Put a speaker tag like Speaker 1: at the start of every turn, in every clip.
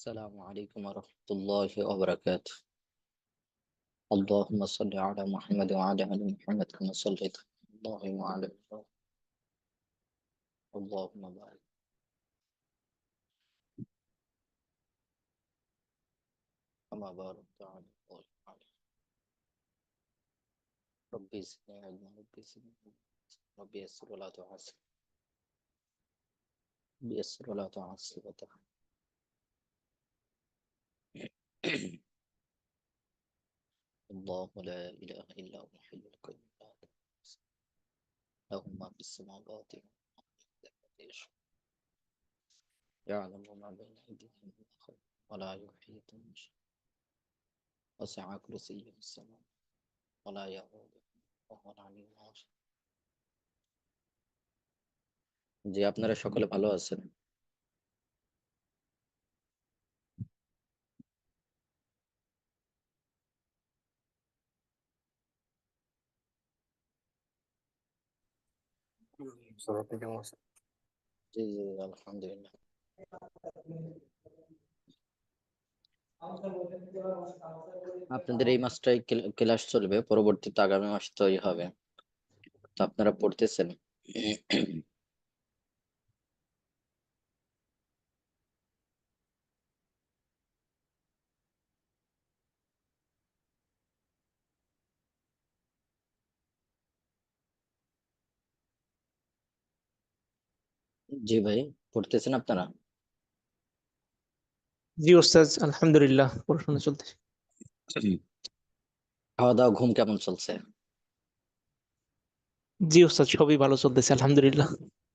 Speaker 1: السلام عليكم ورحمة الله وبركاته. اللهم صل على محمد وعلى آل محمد كما صليت على إبراهيم وعلى آل إبراهيم. اللهم بارك كما باركت على إبراهيم وعلى آل ربي زدني علما ربي زدني علما ربي يسر ولا تعسر بيسر ولا تعسر وتعالى. الله لا إله إلا هو الحي القيوم لا تأخذه له ما في السماوات وما في الأرض يعلم ما بين أيديهم وما خلفهم ولا يحيطون بشيء وسع كرسيه السماء ولا يؤوده وهو العلي العظيم. জি, আপনারা সকলে ভালো আছেন?
Speaker 2: আপনি কেমন আছেন?
Speaker 1: জি জি, আলহামদুলিল্লাহ। আপনাদের এই মাসটাই ক্লাস চলবে, পরবর্তীতে আগামী মাস তৈরি হবে, তো আপনারা পড়তেছেন? জি ভাই, পড়তেছেন আপনারা?
Speaker 3: জি ওস্তাদ, আলহামদুলিল্লাহ পড়াশোনা চলতেছে।
Speaker 1: খাওয়া দাওয়া ঘুম কেমন চলছে?
Speaker 3: জি ওস্তাদ, সবই ভালো চলতেছে আলহামদুলিল্লাহ।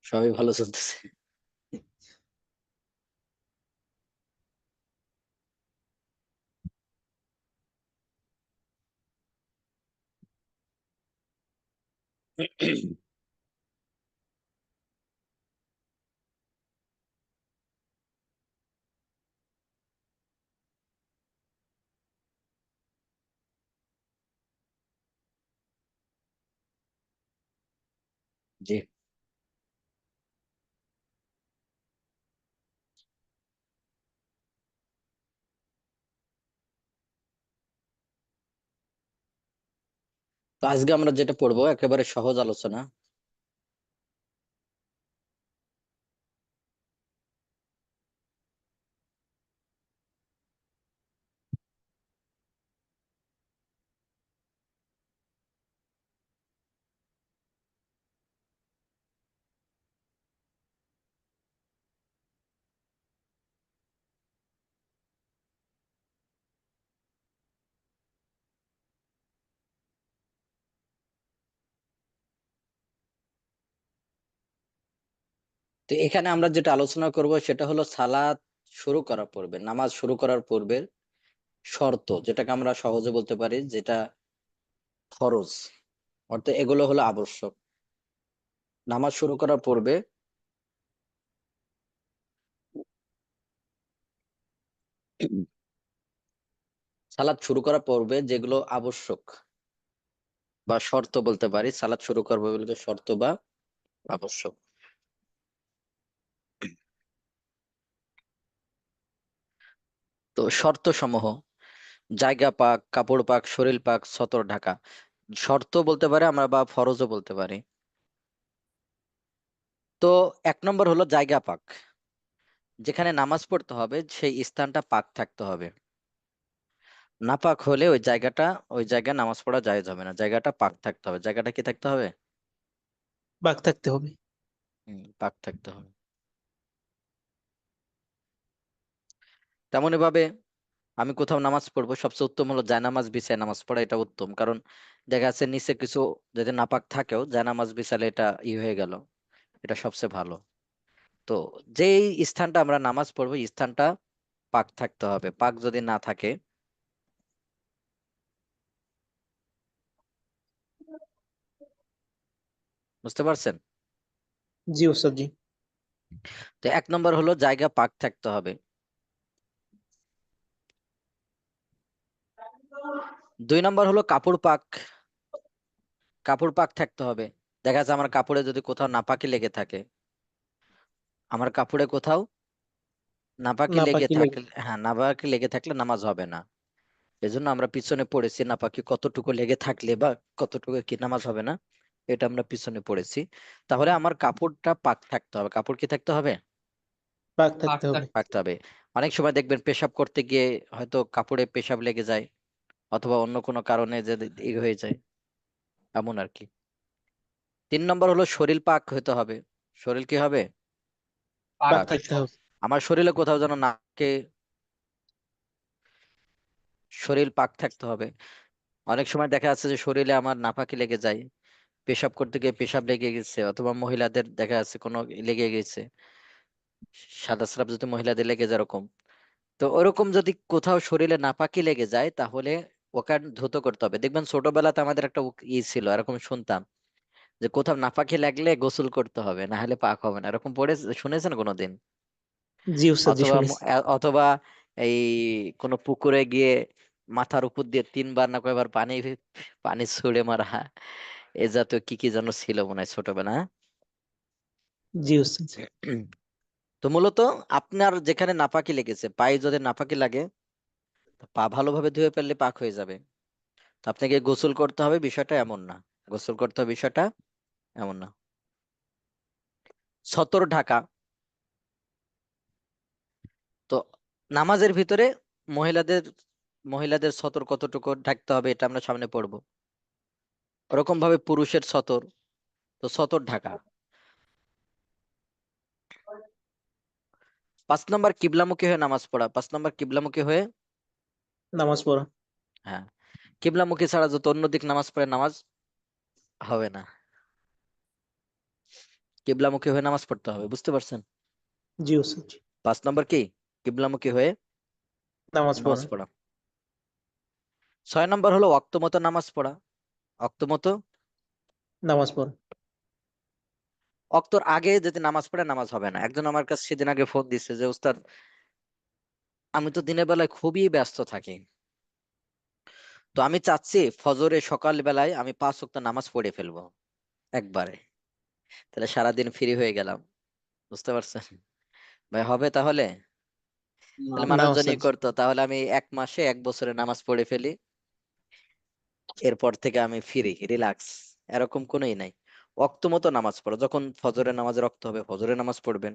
Speaker 1: সবই ভালো চলতেছে। জি, তো আজকে আমরা যেটা পড়বো একেবারে সহজ আলোচনা। তো এখানে আমরা যেটা আলোচনা করব সেটা হলো সালাত শুরু করার পূর্বে, নামাজ শুরু করার পূর্বের শর্ত, যেটাকে আমরা সহজে বলতে পারি যেটা ফরজ, অর্থাৎ এগুলো হলো আবশ্যক। নামাজ শুরু করার পূর্বে সালাত শুরু করার পূর্বে যেগুলো আবশ্যক বা শর্ত বলতে পারি, সালাত শুরু করবে বলতে শর্ত বা আবশ্যক। তো শর্ত সমূহ: জায়গা পাক, কাপড় পাক, শরীর পাক, সতর ঢাকা। শর্ত বলতে পারি আমরা বা ফরজও বলতে পারি। তো 1 নম্বর হলো জায়গা পাক। যেখানে নামাজ পড়তে হবে সেই স্থানটা পাক থাকতে হবে। নাপাক হলে ওই জায়গায় নামাজ পড়া জায়েজ হবে না। জায়গাটা পাক থাকতে হবে। জায়গাটা কি থাকতে হবে?
Speaker 3: বাক থাকতে হবে।
Speaker 1: পাক থাকতে হবে। তেমনি ভাবে আমি কোথাও নামাজ পড়বো, সবচেয়ে উত্তম হলো জায়নামাজ বিছায় নামাজ পড়া, এটা উত্তম। কারণ দেখা যাচ্ছে নিচে কিছু যদি নাপাক থাকেও জায়নামাজ বিছালে এটা হয়ে গেল, এটা সবচেয়ে ভালো। তো যেই স্থানটা আমরা নামাজ পড়বো স্থানটা পাক থাকতে হবে। পাক যদি না থাকে, বুঝতে পারছেন?
Speaker 3: জি ওস্তাদ জি।
Speaker 1: তো 1 নম্বর হলো জায়গা পাক থাকতে হবে। 2 নম্বর হলো কাপড় পাক। কাপড় পাক থাকতে হবে। দেখা যাচ্ছে আমার কাপড়ে যদি কোথাও নাপাকি লেগে থাকে, আমার কাপড়ে কোথাও নাপাকি লেগে
Speaker 3: নাপাকি লেগে।
Speaker 1: থাকলে, হ্যাঁ নাপাকি লেগে থাকলে নামাজ হবে না। এজন্য আমরা পিছনে পড়েছি নাপাকি কতটুকু লেগে থাকলে বা কতটুকু কি নামাজ হবে না, এটা আমরা পিছনে পড়েছি। তাহলে আমার কাপড়টা পাক থাকতে হবে। কাপড় কি থাকতে হবে?
Speaker 3: পাক থাকতে হবে।
Speaker 1: থাকতে হবে। অনেক সময় দেখবেন পেশাব করতে গিয়ে হয়তো কাপড়ে পেশাব লেগে যায়, অথবা অন্য কোনো কারণে যে ই হয়ে যায়, এমন আর কি। 3 নম্বর হলো শরীর পাক হতে হবে। শরীর কি হবে?
Speaker 3: পাক
Speaker 1: পাক।
Speaker 3: থাকতে হবে।
Speaker 1: আমার শরীরে কোথাও যেন নাকে, শরীর পাক থাকতে হবে। অনেক সময় দেখা যাচ্ছে যে শরীরে আমার নাপাকি লেগে যায়, পেশাব করতে গিয়ে পেশাব লেগে গেছে, অথবা মহিলাদের দেখা যাচ্ছে কোনো লেগে গেছে, সাদা স্রাব যদি মহিলাদের লেগে যায় এরকম। তো ওরকম যদি কোথাও শরীরে নাপাকি লেগে যায় তাহলে ওকে ধৌত করতে হবে। দেখবেন ছোটবেলাতে আমাদের একটা ছিল, এরকম শুনতাম যে কোথাও নাপাকি লাগলে গোসল করতে হবে, না হলে পাক হবে না, এরকম পড়ে শুনেছেন কোনোদিন?
Speaker 3: জি উস্তাদ, জি
Speaker 1: অথবা
Speaker 3: শুনেছি।
Speaker 1: অথবা এই কোন পুকুরে গিয়ে মাথার উপর দিয়ে 3 বার না কয়বার পানি পানি ছুড়ে মারা, এ জাতীয় কি কি যেন ছিল মনে হয় ছোটবেলা, হ্যাঁ?
Speaker 3: জি উস্তাদ।
Speaker 1: তো মূলত আপনার যেখানে নাপাকি লেগেছে, পায়ে যদি নাপাকি লাগে, পা ভালোভাবে ধুয়ে ফেললে পাক হয়ে যাবে। তো আপনাকে গোসল করতে হবে বিষয়টা এমন না, গোসল করতে হবে বিষয়টা এমন না। সতর ঢাকা। তো নামাজের ভিতরে মহিলাদের মহিলাদের সতর কতটুকু ঢাকতে হবে এটা আমরা সামনে পড়বো। ওরকম ভাবে পুরুষের সতর, তো সতর ঢাকা। 5 নম্বর কিবলামুখী হয়ে নামাজ পড়া। 5 নম্বর কিবলামুখী হয়ে,
Speaker 3: নামাজ পড়া।
Speaker 1: হ্যাঁ, কিবলামুখী ছাড়া যত অন্য দিক নামাজ পড়ে নামাজ হবে না। কিবলামুখী হয়ে নামাজ পড়তে হবে, বুঝতে পারছেন?
Speaker 3: জি উস্তাদ, জি।
Speaker 1: 5 নম্বর কি? কিবলামুখী হয়ে
Speaker 3: নামাজ
Speaker 1: নামাজ
Speaker 3: পড়া।
Speaker 1: পড়া। 6 নম্বর হলো ওয়াক্ত মতো নামাজ পড়া। ওয়াক্ত মতো,
Speaker 3: নামাজ পড়া।
Speaker 1: ওয়াক্তর আগে যদি নামাজ পড়ে নামাজ হবে না। একজন আমার কাছে সেদিন আগে ফোন দিচ্ছে যে উস্তাদ, আমি তো দিনের বেলায় খুবই ব্যস্ত থাকি, তো আমি চাচ্ছি ফজরে সকাল বেলায় আমি 5 ওয়াক্ত নামাজ পড়ে ফেলবো একবারে, তাহলে সারাদিন ফ্রি হয়ে গেলাম। বুঝতে পারছেন? ভাই হবে তাহলে? তাহলে
Speaker 3: না
Speaker 1: মানুষজনই
Speaker 3: উস্তাদ।
Speaker 1: করতো, তাহলে আমি 1 মাসে 1 বছরে নামাজ পড়ে ফেলি, এরপর থেকে আমি ফ্রি রিল্যাক্স, এরকম কোনোই নাই। ওয়াক্ত মতো নামাজ পড়ো। যখন ফজরের নামাজ রক্ত হবে ফজরের নামাজ পড়বেন,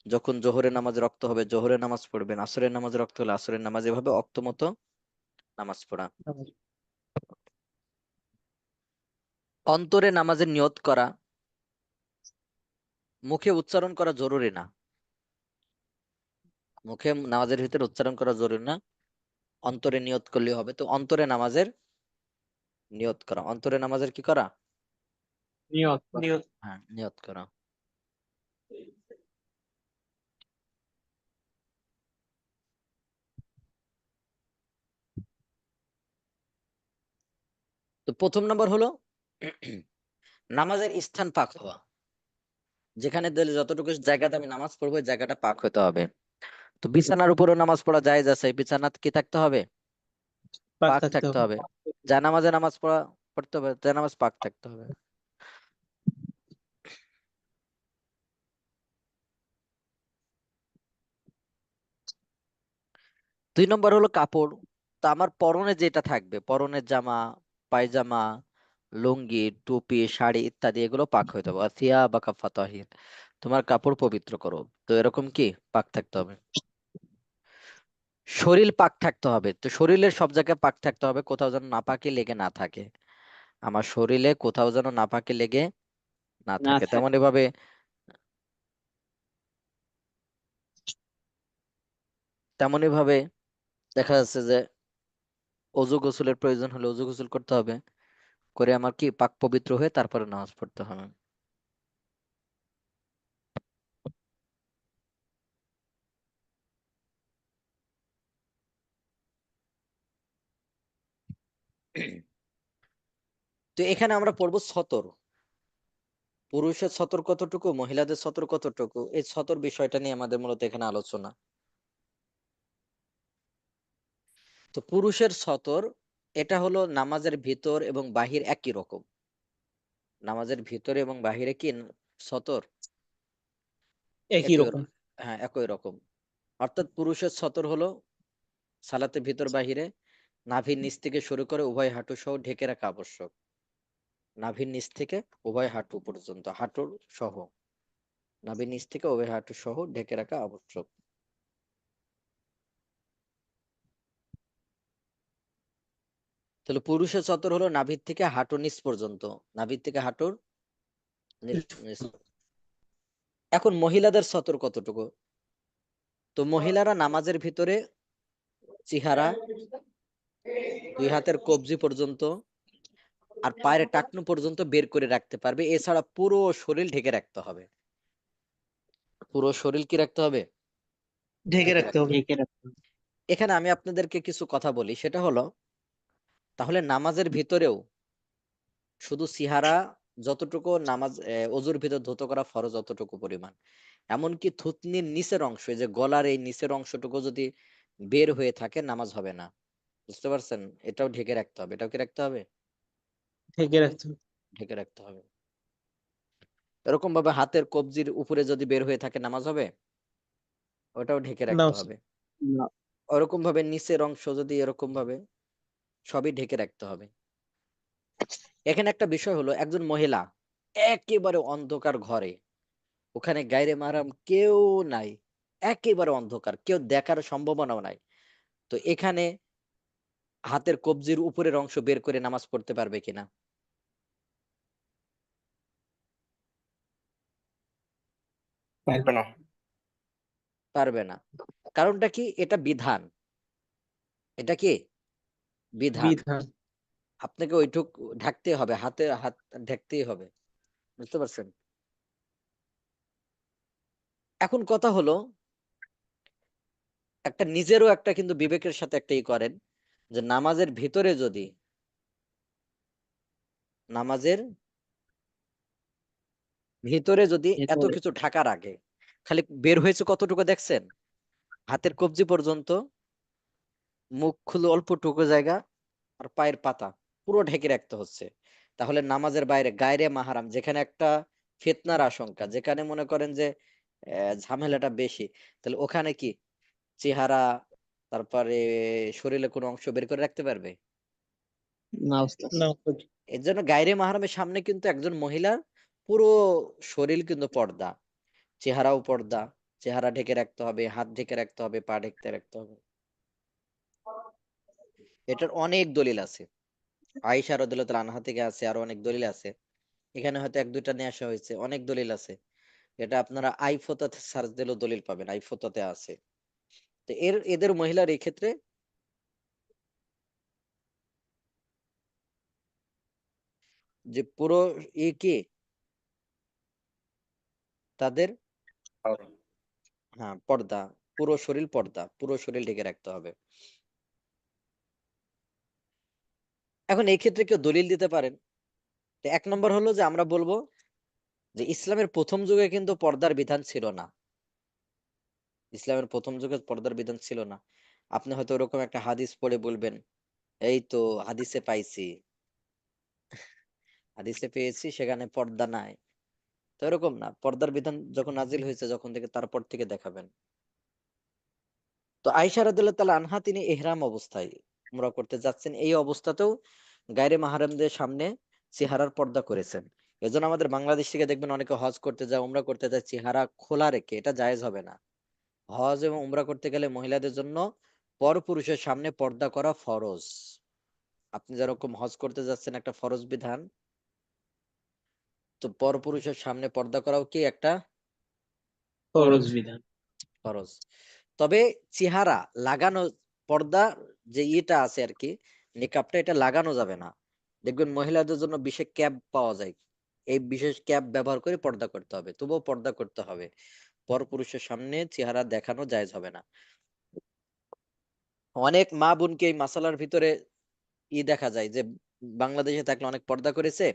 Speaker 1: যখন জোহরের নামাজ রক্ত হবে জোহরের নামাজ পড়বেন, আসরের নামাজ রক্ত হলে আসরের নামাজ, এভাবে ওয়াক্ত মতো নামাজ পড়া।
Speaker 3: নামাজ-
Speaker 1: অন্তরে নামাজের নিয়ত করা, মুখে উচ্চারণ করা জরুরি না। মুখে নামাজের ভিতরে উচ্চারণ করা জরুরি না, অন্তরে নিয়ত করলে হবে। তো অন্তরে নামাজের নিয়ত করা, অন্তরে নামাজের কি করা?
Speaker 3: নিয়ত।
Speaker 1: হ্যাঁ, নিয়ত করা। তো 1 নম্বর হলো নামাজের স্থান পাক হওয়া। যেখানে দিলে যতটুকু জায়গাতে আমি নামাজ পড়বো ওই জায়গাটা পাক হতে হবে। তো বিছানার উপরে নামাজ পড়া জায়েজ আছে, বিছানা কি থাকতে হবে?
Speaker 3: পাক
Speaker 1: পাক
Speaker 3: থাকতে
Speaker 1: থাকতে
Speaker 3: হবে।
Speaker 1: হবে। জানামাজে নামাজ পড়তে হবে, জানামাজ পাক থাকতে হবে। 2 নম্বর হলো কাপড়। তো আমার পরনে যেটা থাকবে, পরনের জামা, পায়জামা, লুঙ্গি, টুপি, শাড়ি ইত্যাদি, এগুলো পাক হইতে হবে। আসিয়া বা কাফা তাহির, তোমার কাপড় পবিত্র করো। তো এরকম কি পাক থাকতে হবে। শরীর পাক থাকতে হবে। তো শরীরের সব জায়গায় পাক থাকতে হবে, কোথাও যেন নাপাকি লেগে না থাকে। আমার শরীরে কোথাও যেন নাপাকি লেগে না থাকে। তেমনই ভাবে দেখা যাচ্ছে যে অজু গোসলের প্রয়োজন হলে অজু গোসল করতে হবে, করে আমার কি পাক পবিত্র হয়ে তারপরে নামাজ পড়তে হবে। তো এখানে আমরা পড়বো সতর। পুরুষের সতর কতটুকু, মহিলাদের সতর কতটুকু, এই সতর বিষয়টা নিয়ে আমাদের মূলত এখানে আলোচনা। তো পুরুষের সতর, এটা হলো নামাজের ভিতর এবং বাহির একই রকম। নামাজের ভিতরে এবং বাহিরে কি সতর
Speaker 3: একই
Speaker 1: একই
Speaker 3: রকম।
Speaker 1: হ্যাঁ একই রকম। অর্থাৎ পুরুষের সতর হলো সালাতে ভিতর বাহিরে নাভির নিচ থেকে শুরু করে উভয় হাঁটু সহ ঢেকে রাখা আবশ্যক। নাভির নিচ থেকে উভয় হাঁটু পর্যন্ত, হাঁটুর সহ, নাভির নিচ থেকে উভয় হাঁটু সহ ঢেকে রাখা আবশ্যক। তাহলে পুরুষের সতর হলো নাভির থেকে হাঁটুর নিচ পর্যন্ত, নাভির থেকে হাঁটুর নিচ। এখন মহিলাদের সতর কতটুকু? তো মহিলারা নামাজের ভিতরে চেহারা দুই হাতের কবজি পর্যন্ত আর পায়ের টাকনু পর্যন্ত বের করে রাখতে পারবে, এছাড়া পুরো শরীর ঢেকে রাখতে হবে। পুরো শরীর কি রাখতে হবে?
Speaker 3: ঢেকে
Speaker 1: ঢেকে
Speaker 3: রাখতে
Speaker 1: রাখতে
Speaker 3: হবে।
Speaker 1: হবে। এখানে আমি আপনাদেরকে কিছু কথা বলি, সেটা হলো তাহলে নামাজের ভিতরেও শুধু সিহারা যতটুকু নামাজ অজুর ভিতর ধৌত করা ফরজ অতটুকু পরিমাণ, এমনকি থুতনির নিচের অংশ, এই যে গলার এই নিচের অংশটুকু যদি বের হয়ে থাকে নামাজ হবে না। বুঝতে পারছেন? এটাও ঢেকে রাখতে হবে। এটাও কি রাখতে হবে?
Speaker 3: ঢেকে রাখতে হবে।
Speaker 1: ঢেকে রাখতে হবে। এরকম ভাবে হাতের কবজির উপরে যদি বের হয়ে থাকে নামাজ হবে? ওটাও ঢেকে
Speaker 3: না,
Speaker 1: রাখতে হবে।
Speaker 3: না।
Speaker 1: ওরকম ভাবে নিচের অংশ যদি এরকম ভাবে সবই ঢেকে রাখতে হবে। এখানে একটা বিষয় হলো একজন মহিলা একেবারে অন্ধকার ঘরে, ওখানে গায়রে মাহরাম কেউ নাই, একেবারে অন্ধকার, কেউ দেখার সম্ভাবনাও নাই, তো এখানে হাতের কবজির উপরের অংশ বের করে নামাজ পড়তে পারবে কিনা?
Speaker 2: পারবে না।
Speaker 1: পারবে না। কারণটা কি? এটা বিধান। এটা কি বিধান।
Speaker 3: বিধান।
Speaker 1: আপনাকে ওইটুক ঢাকতে হবে, হাতে হাত ঢাকতেই হবে। বুঝতে পারছেন? এখন কথা হলো একটা নিজেরও একটা কিন্তু বিবেকের সাথে একটা করেন যে নামাজের ভিতরে যদি নামাজের ভিতরে যদি এত কিছু ঢাকার আগে খালি বের হয়েছে কতটুকু দেখছেন? হাতের কবজি পর্যন্ত, মুখ খুলে অল্পটুকু জায়গা, আর পায়ের পাতা পুরো ঢেকে রাখতে হচ্ছে। তাহলে নামাজের বাইরে গায়রে মাহারাম, যেখানে একটা ফিতনার আশঙ্কা, যেখানে মনে করেন যে ঝামেলাটা বেশি, তাহলে ওখানে কি চেহারা তারপরে শরীরে কোনো অংশ বের করে রাখতে পারবে?
Speaker 2: না উস্তাদ।
Speaker 3: না,
Speaker 1: এর জন্য গায়রে মাহরামের সামনে কিন্তু একজন মহিলার পুরো শরীর কিন্তু পর্দা, চেহারাও পর্দা, চেহারা ঢেকে রাখতে হবে, হাত ঢেকে রাখতে হবে, পা ঢেকে রাখতে হবে। এটার অনেক দলিল আছে, আয়েশা রাদিয়াল্লাহু তাআলা আনহা থেকে আছে, আরো অনেক দলিল আছে। এখানে হয়তো এক দুইটা নিয়ে আসা হয়েছে, অনেক দলিল আছে। এটা আপনারা আইফোতাতে সার্চ দিলেও দলিল পাবেন, আইফোতাতে আছে। তো এদের মহিলার এই ক্ষেত্রে যে পুরো কি তাদের, হ্যাঁ পর্দা, পুরো শরীর পর্দা, পুরো শরীর ঢেকে রাখতে হবে। এখন এই ক্ষেত্রে কেউ দলিল দিতে পারেন? তো এক নম্বর হলো যে আমরা বলবো যে ইসলামের প্রথম যুগে কিন্তু পর্দার বিধান ছিল না। ইসলামের প্রথম যুগে পর্দার বিধান ছিল না। আপনি হয়তো ওরকম একটা হাদিস পড়ে বলবেন এই তো হাদিসে পাইছি, হাদিসে পেয়েছি সেখানে পর্দা নাই। তো এরকম না, পর্দার বিধান যখন নাজিল হয়েছে যখন থেকে তারপর থেকে দেখাবেন। তো আয়েশা রাদিয়াল্লাহু তাআলা আনহা তিনি ইহরাম অবস্থায় উমরা করতে যাচ্ছেন, এই অবস্থাতেও গায়রে মাহরামদের সামনে চেহারার পর্দা করেছেন। এজন্য আমাদের বাংলাদেশ থেকে দেখবেন অনেকে হজ করতে যায়, উমরা করতে যায় চেহারা খোলা রেখে, এটা জায়েজ হবে না। হজ এবং উমরা করতে গেলে মহিলাদের জন্য পরপুরুষের সামনে পর্দা করা ফরজ। আপনি যেরকম হজ করতে যাচ্ছেন একটা ফরজ বিধান, তো পরপুরুষের সামনে পর্দা করাও কি একটা
Speaker 3: ফরজ বিধান।
Speaker 1: ফরজ। তবে চেহারা লাগানো, পর্দা যে ইয়েটা আছে আর কি, নিকাবটা, এটা লাগানো যাবে না। দেখবেন মহিলাদের জন্য বিশেষ ক্যাপ পাওয়া যায়, এই বিশেষ ক্যাপ ব্যবহার করে পর্দা করতে হবে, তবুও পর্দা করতে হবে। পরপুরুষের সামনে চেহারা দেখানো জায়েজ হবে না। অনেক মা বোনকে এই মাসালার ভিতরে দেখা যায় যে বাংলাদেশে থাকলে অনেক পর্দা করেছে,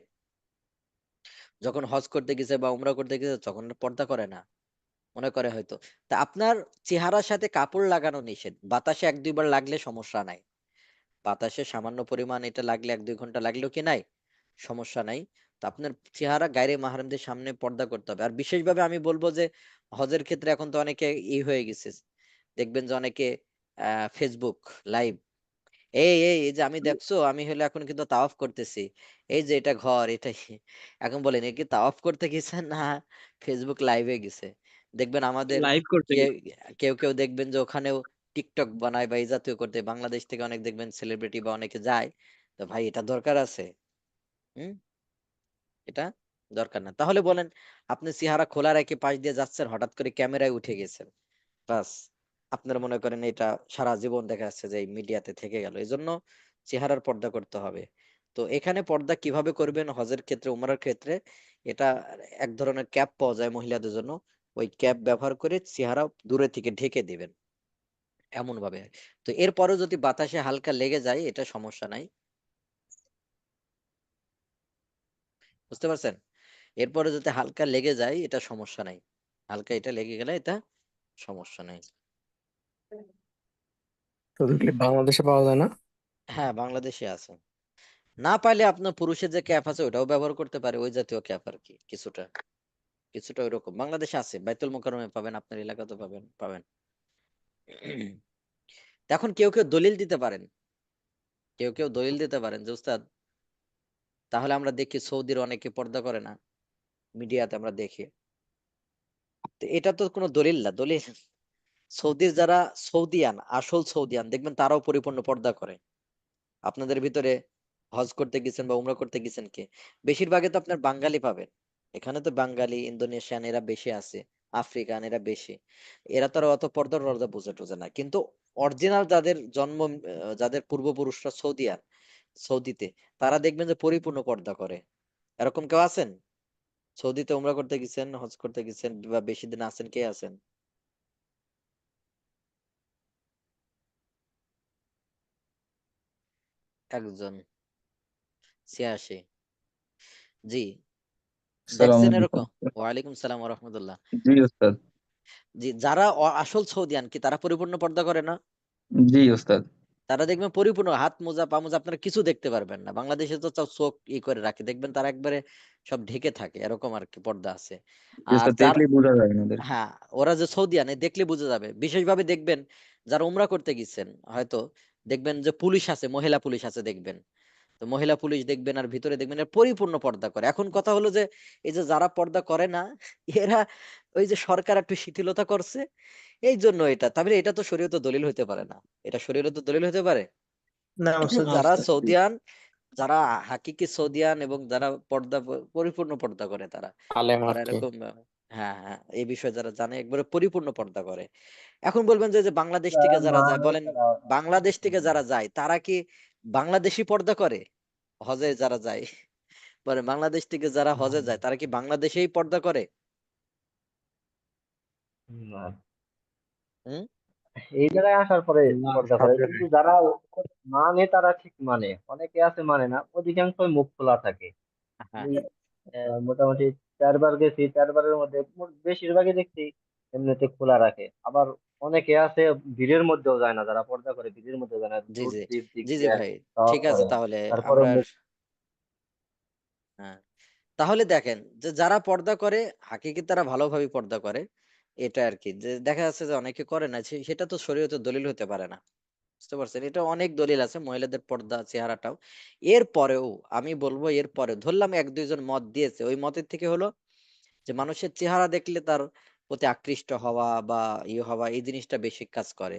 Speaker 1: যখন হজ করতে গেছে বা উমরা করতে গেছে তখন পর্দা করে না, মনে করে হয়তো। তা আপনার চেহারার সাথে কাপড় লাগানো নিষেধ, বাতাসে এক দুইবার লাগলে সমস্যা নাই, বাতাসে সামান্য পরিমাণ এটা লাগলে এক দুই ঘন্টা লাগলেও কি নাই, সমস্যা নাই। তো আপনার চেহারা গায়রে মাহরামদের সামনে পর্দা করতে হবে। আর বিশেষভাবে আমি বলবো যে হজের ক্ষেত্রে এখন তো অনেকে হয়ে গেছে দেখবেন যে অনেকে ফেসবুক লাইভ, এই যে আমি দেখছো আমি হলো এখন কিন্তু তাওয়াফ করতেছি, এই যে এটা ঘর এটাই। এখন বলেন এ কি তাওয়াফ করতে গেছে না ফেসবুক লাইভে গেছে? দেখবেন আমাদের
Speaker 3: লাইভ করতে
Speaker 1: কেউ
Speaker 3: গেছে।
Speaker 1: কেউ কেউ দেখবেন যে ওখানেও টিকটক বানায় বা এই জাতীয় করতে, বাংলাদেশ থেকে অনেক দেখবেন সেলিব্রিটি বা অনেকে যায়। তো ভাই এটা দরকার আছে? হুম, এটা দরকার না। তাহলে বলেন আপনি চেহারা খোলা রেখে পাশ দিয়ে যাচ্ছেন, হঠাৎ করে ক্যামেরায় উঠে গেছেন, বাস আপনারা মনে করেন এটা সারা জীবন দেখা যাচ্ছে যে এই মিডিয়াতে থেকে গেল। এই জন্য চেহারার পর্দা করতে হবে। তো এখানে পর্দা কিভাবে করবেন হজের ক্ষেত্রে, উমরার ক্ষেত্রে, এটা এক ধরনের ক্যাপ পাওয়া যায় মহিলাদের জন্য, ওই ক্যাপ ব্যবহার করে চেহারা দূরে থেকে ঢেকে দিবেন এমন ভাবে। তো এরপরেও যদি বাতাসে হালকা লেগে যায় এটা সমস্যা নাই, বুঝতে পারছেন? এরপরে যদি হালকা লেগে যায় এটা সমস্যা নাই, হালকা এটা লেগে গেলে এটা সমস্যা নাই।
Speaker 2: শুধু কি বাংলাদেশে পাওয়া যায় না?
Speaker 1: হ্যাঁ, বাংলাদেশে আছে। না পাইলে আপনার পুরুষের যে ক্যাপ আছে ওটাও ব্যবহার করতে পারে, ওই জাতীয় ক্যাপ আর কি, কিছুটা কিছুটা ওইরকম বাংলাদেশে আছে, বাইতুল মোকাররমে পাবেন, আপনার এলাকাতে পাবেন পাবেন। এখন কেউ কেউ দলিল দিতে পারেন, কেউ কেউ দলিল দিতে পারেন যে উস্তাদ তাহলে আমরা দেখি সৌদির অনেকে পর্দা করে না, মিডিয়াতে আমরা দেখি। তো এটা তো কোনো দলিল না, দলিল সৌদির যারা সৌদিয়ান, আসল সৌদিয়ান দেখবেন তারাও পরিপূর্ণ পর্দা করে। আপনাদের ভিতরে হজ করতে গেছেন বা উমরা করতে গেছেন কে? বেশিরভাগে তো আপনার বাঙালি পাবেন। এখানে তো বাঙালি, ইন্দোনেশিয়ান এরা বেশি আছে, আফ্রিকান এরা বেশি। এরা তো আর অত পর্দা টর্দা বুঝে টুঝে না। কিন্তু অরিজিনাল যাদের জন্ম, যাদের পূর্বপুরুষরা সৌদিয়ান, সৌদিতে, তারা দেখবেন যে পরিপূর্ণ পর্দা করে। এরকম কেউ আছেন? সৌদিতে উমরা করতে গেছেন, হজ করতে গেছেন বা বেশি দিন আছেন, কে আছেন? একজন, 86। জি,
Speaker 4: সালাম
Speaker 1: দেখছেন
Speaker 4: আলাইকুম।
Speaker 1: এরকম? ওয়ালাইকুম সালাম ওয়া রাহমাতুল্লাহ।
Speaker 4: জি ওস্তাদ।
Speaker 1: জি, যারা আসল সৌদিয়ান কি তারা পরিপূর্ণ পর্দা করে না?
Speaker 4: জি ওস্তাদ।
Speaker 1: তারা দেখবেন পরিপূর্ণ হাত মোজা পা মোজা আপনারা কিছু দেখতে পারবেন না। বাংলাদেশে তো তাও চোখ করে রাখে, দেখবেন তারা একবারে সব ঢেকে থাকে, এরকম আর কি পর্দা আছে।
Speaker 4: জি
Speaker 1: আর
Speaker 4: ওস্তাদ,
Speaker 1: যার,
Speaker 4: দেখলেই বোঝা যায় না ওদেরকে।
Speaker 1: হ্যাঁ, ওরা যে সৌদিয়ান দেখলে বোঝা যাবে। বিশেষভাবে দেখবেন যারা উমরা করতে গেছেন হয়তো, দেখবেন যে পুলিশ আছে, মহিলা পুলিশ আছে দেখবেন। তো মহিলা পুলিশ দেখবেন আর ভিতরে দেখবেন এরা পরিপূর্ণ পর্দা করে। এখন কথা হলো যে এই যে যারা পর্দা করে না এরা, ওই যে সরকার একটু শিথিলতা করছে এই জন্য এটা, তবে এটা তো শরীয়তে দলিল হতে পারে না। এটা শরীয়তে দলিল হতে পারে?
Speaker 3: না ওস্তাদ,
Speaker 2: না
Speaker 1: যারা
Speaker 2: উস্তাদ।
Speaker 1: সৌদিয়ান, যারা হাকিকি সৌদিয়ান এবং যারা পর্দা পরিপূর্ণ পর্দা করে তারা,
Speaker 2: আলেম আর
Speaker 1: তারা
Speaker 2: কি।
Speaker 1: এরকম হ্যাঁ হ্যাঁ এই বিষয়ে যারা জানে একবারে পরিপূর্ণ পর্দা করে। এখন বলবেন যে বাংলাদেশ থেকে
Speaker 5: যারা
Speaker 1: যারা যায়,
Speaker 5: মানে
Speaker 1: বলেন
Speaker 5: তারা
Speaker 1: বাংলাদেশ থেকে যারা যায় তারা কি বাংলাদেশি পর্দা করে? হজে যারা যায়, বলে বাংলাদেশ থেকে যারা হজে যায় তারা কি বাংলাদেশেই পর্দা করে?
Speaker 5: না,
Speaker 1: হুম,
Speaker 5: এই জায়গায় আসার পরে
Speaker 2: না,
Speaker 5: পর্দা
Speaker 2: সব
Speaker 5: করে, কিন্তু
Speaker 2: জায়গায়।
Speaker 5: যারা মানে তারা ঠিক মানে, অনেকে আছে মানে না, অধিকাংশই মুখ খোলা থাকে।
Speaker 1: হ্যাঁ
Speaker 5: আমি মোটামুটি 4 বার গেছি, 4 বারের মধ্যে বেশিরভাগই দেখছি এমনিতে খোলা রাখে। আবার অনেকে আছে ভিড়ের মধ্যেও যায় না, যারা পর্দা করে ভিড়ের মধ্যে যায় না,
Speaker 1: জি
Speaker 5: দূর
Speaker 1: জি
Speaker 5: দিক দিক
Speaker 1: জি জি
Speaker 5: দিয়ে
Speaker 1: ভাই,
Speaker 5: তাওয়াফ
Speaker 1: ঠিক আছে
Speaker 5: করে।
Speaker 1: তাহলে
Speaker 5: তারপরে
Speaker 1: আমরা,
Speaker 5: মুখ।
Speaker 1: হ্যাঁ, তাহলে দেখেন যে যারা পর্দা করে হাকিকি তারা ভালোভাবে পর্দা করে, এটা আর কি। যে দেখা যাচ্ছে যে অনেকে করে না, সেটা তো শরীয়তের দলিল হতে পারে না, বুঝতে পারছেন? এটা অনেক দলিল আছে মহিলাদের পর্দা চেহারাটাও। এরপরেও আমি বলবো, এরপরে ধরলাম এক দুইজন মত দিয়েছে, ওই মতের থেকে হলো যে মানুষের চেহারা দেখলে তার প্রতি আকৃষ্ট হওয়া বা ইয়ে হওয়া, এই জিনিসটা বেশি কাজ করে।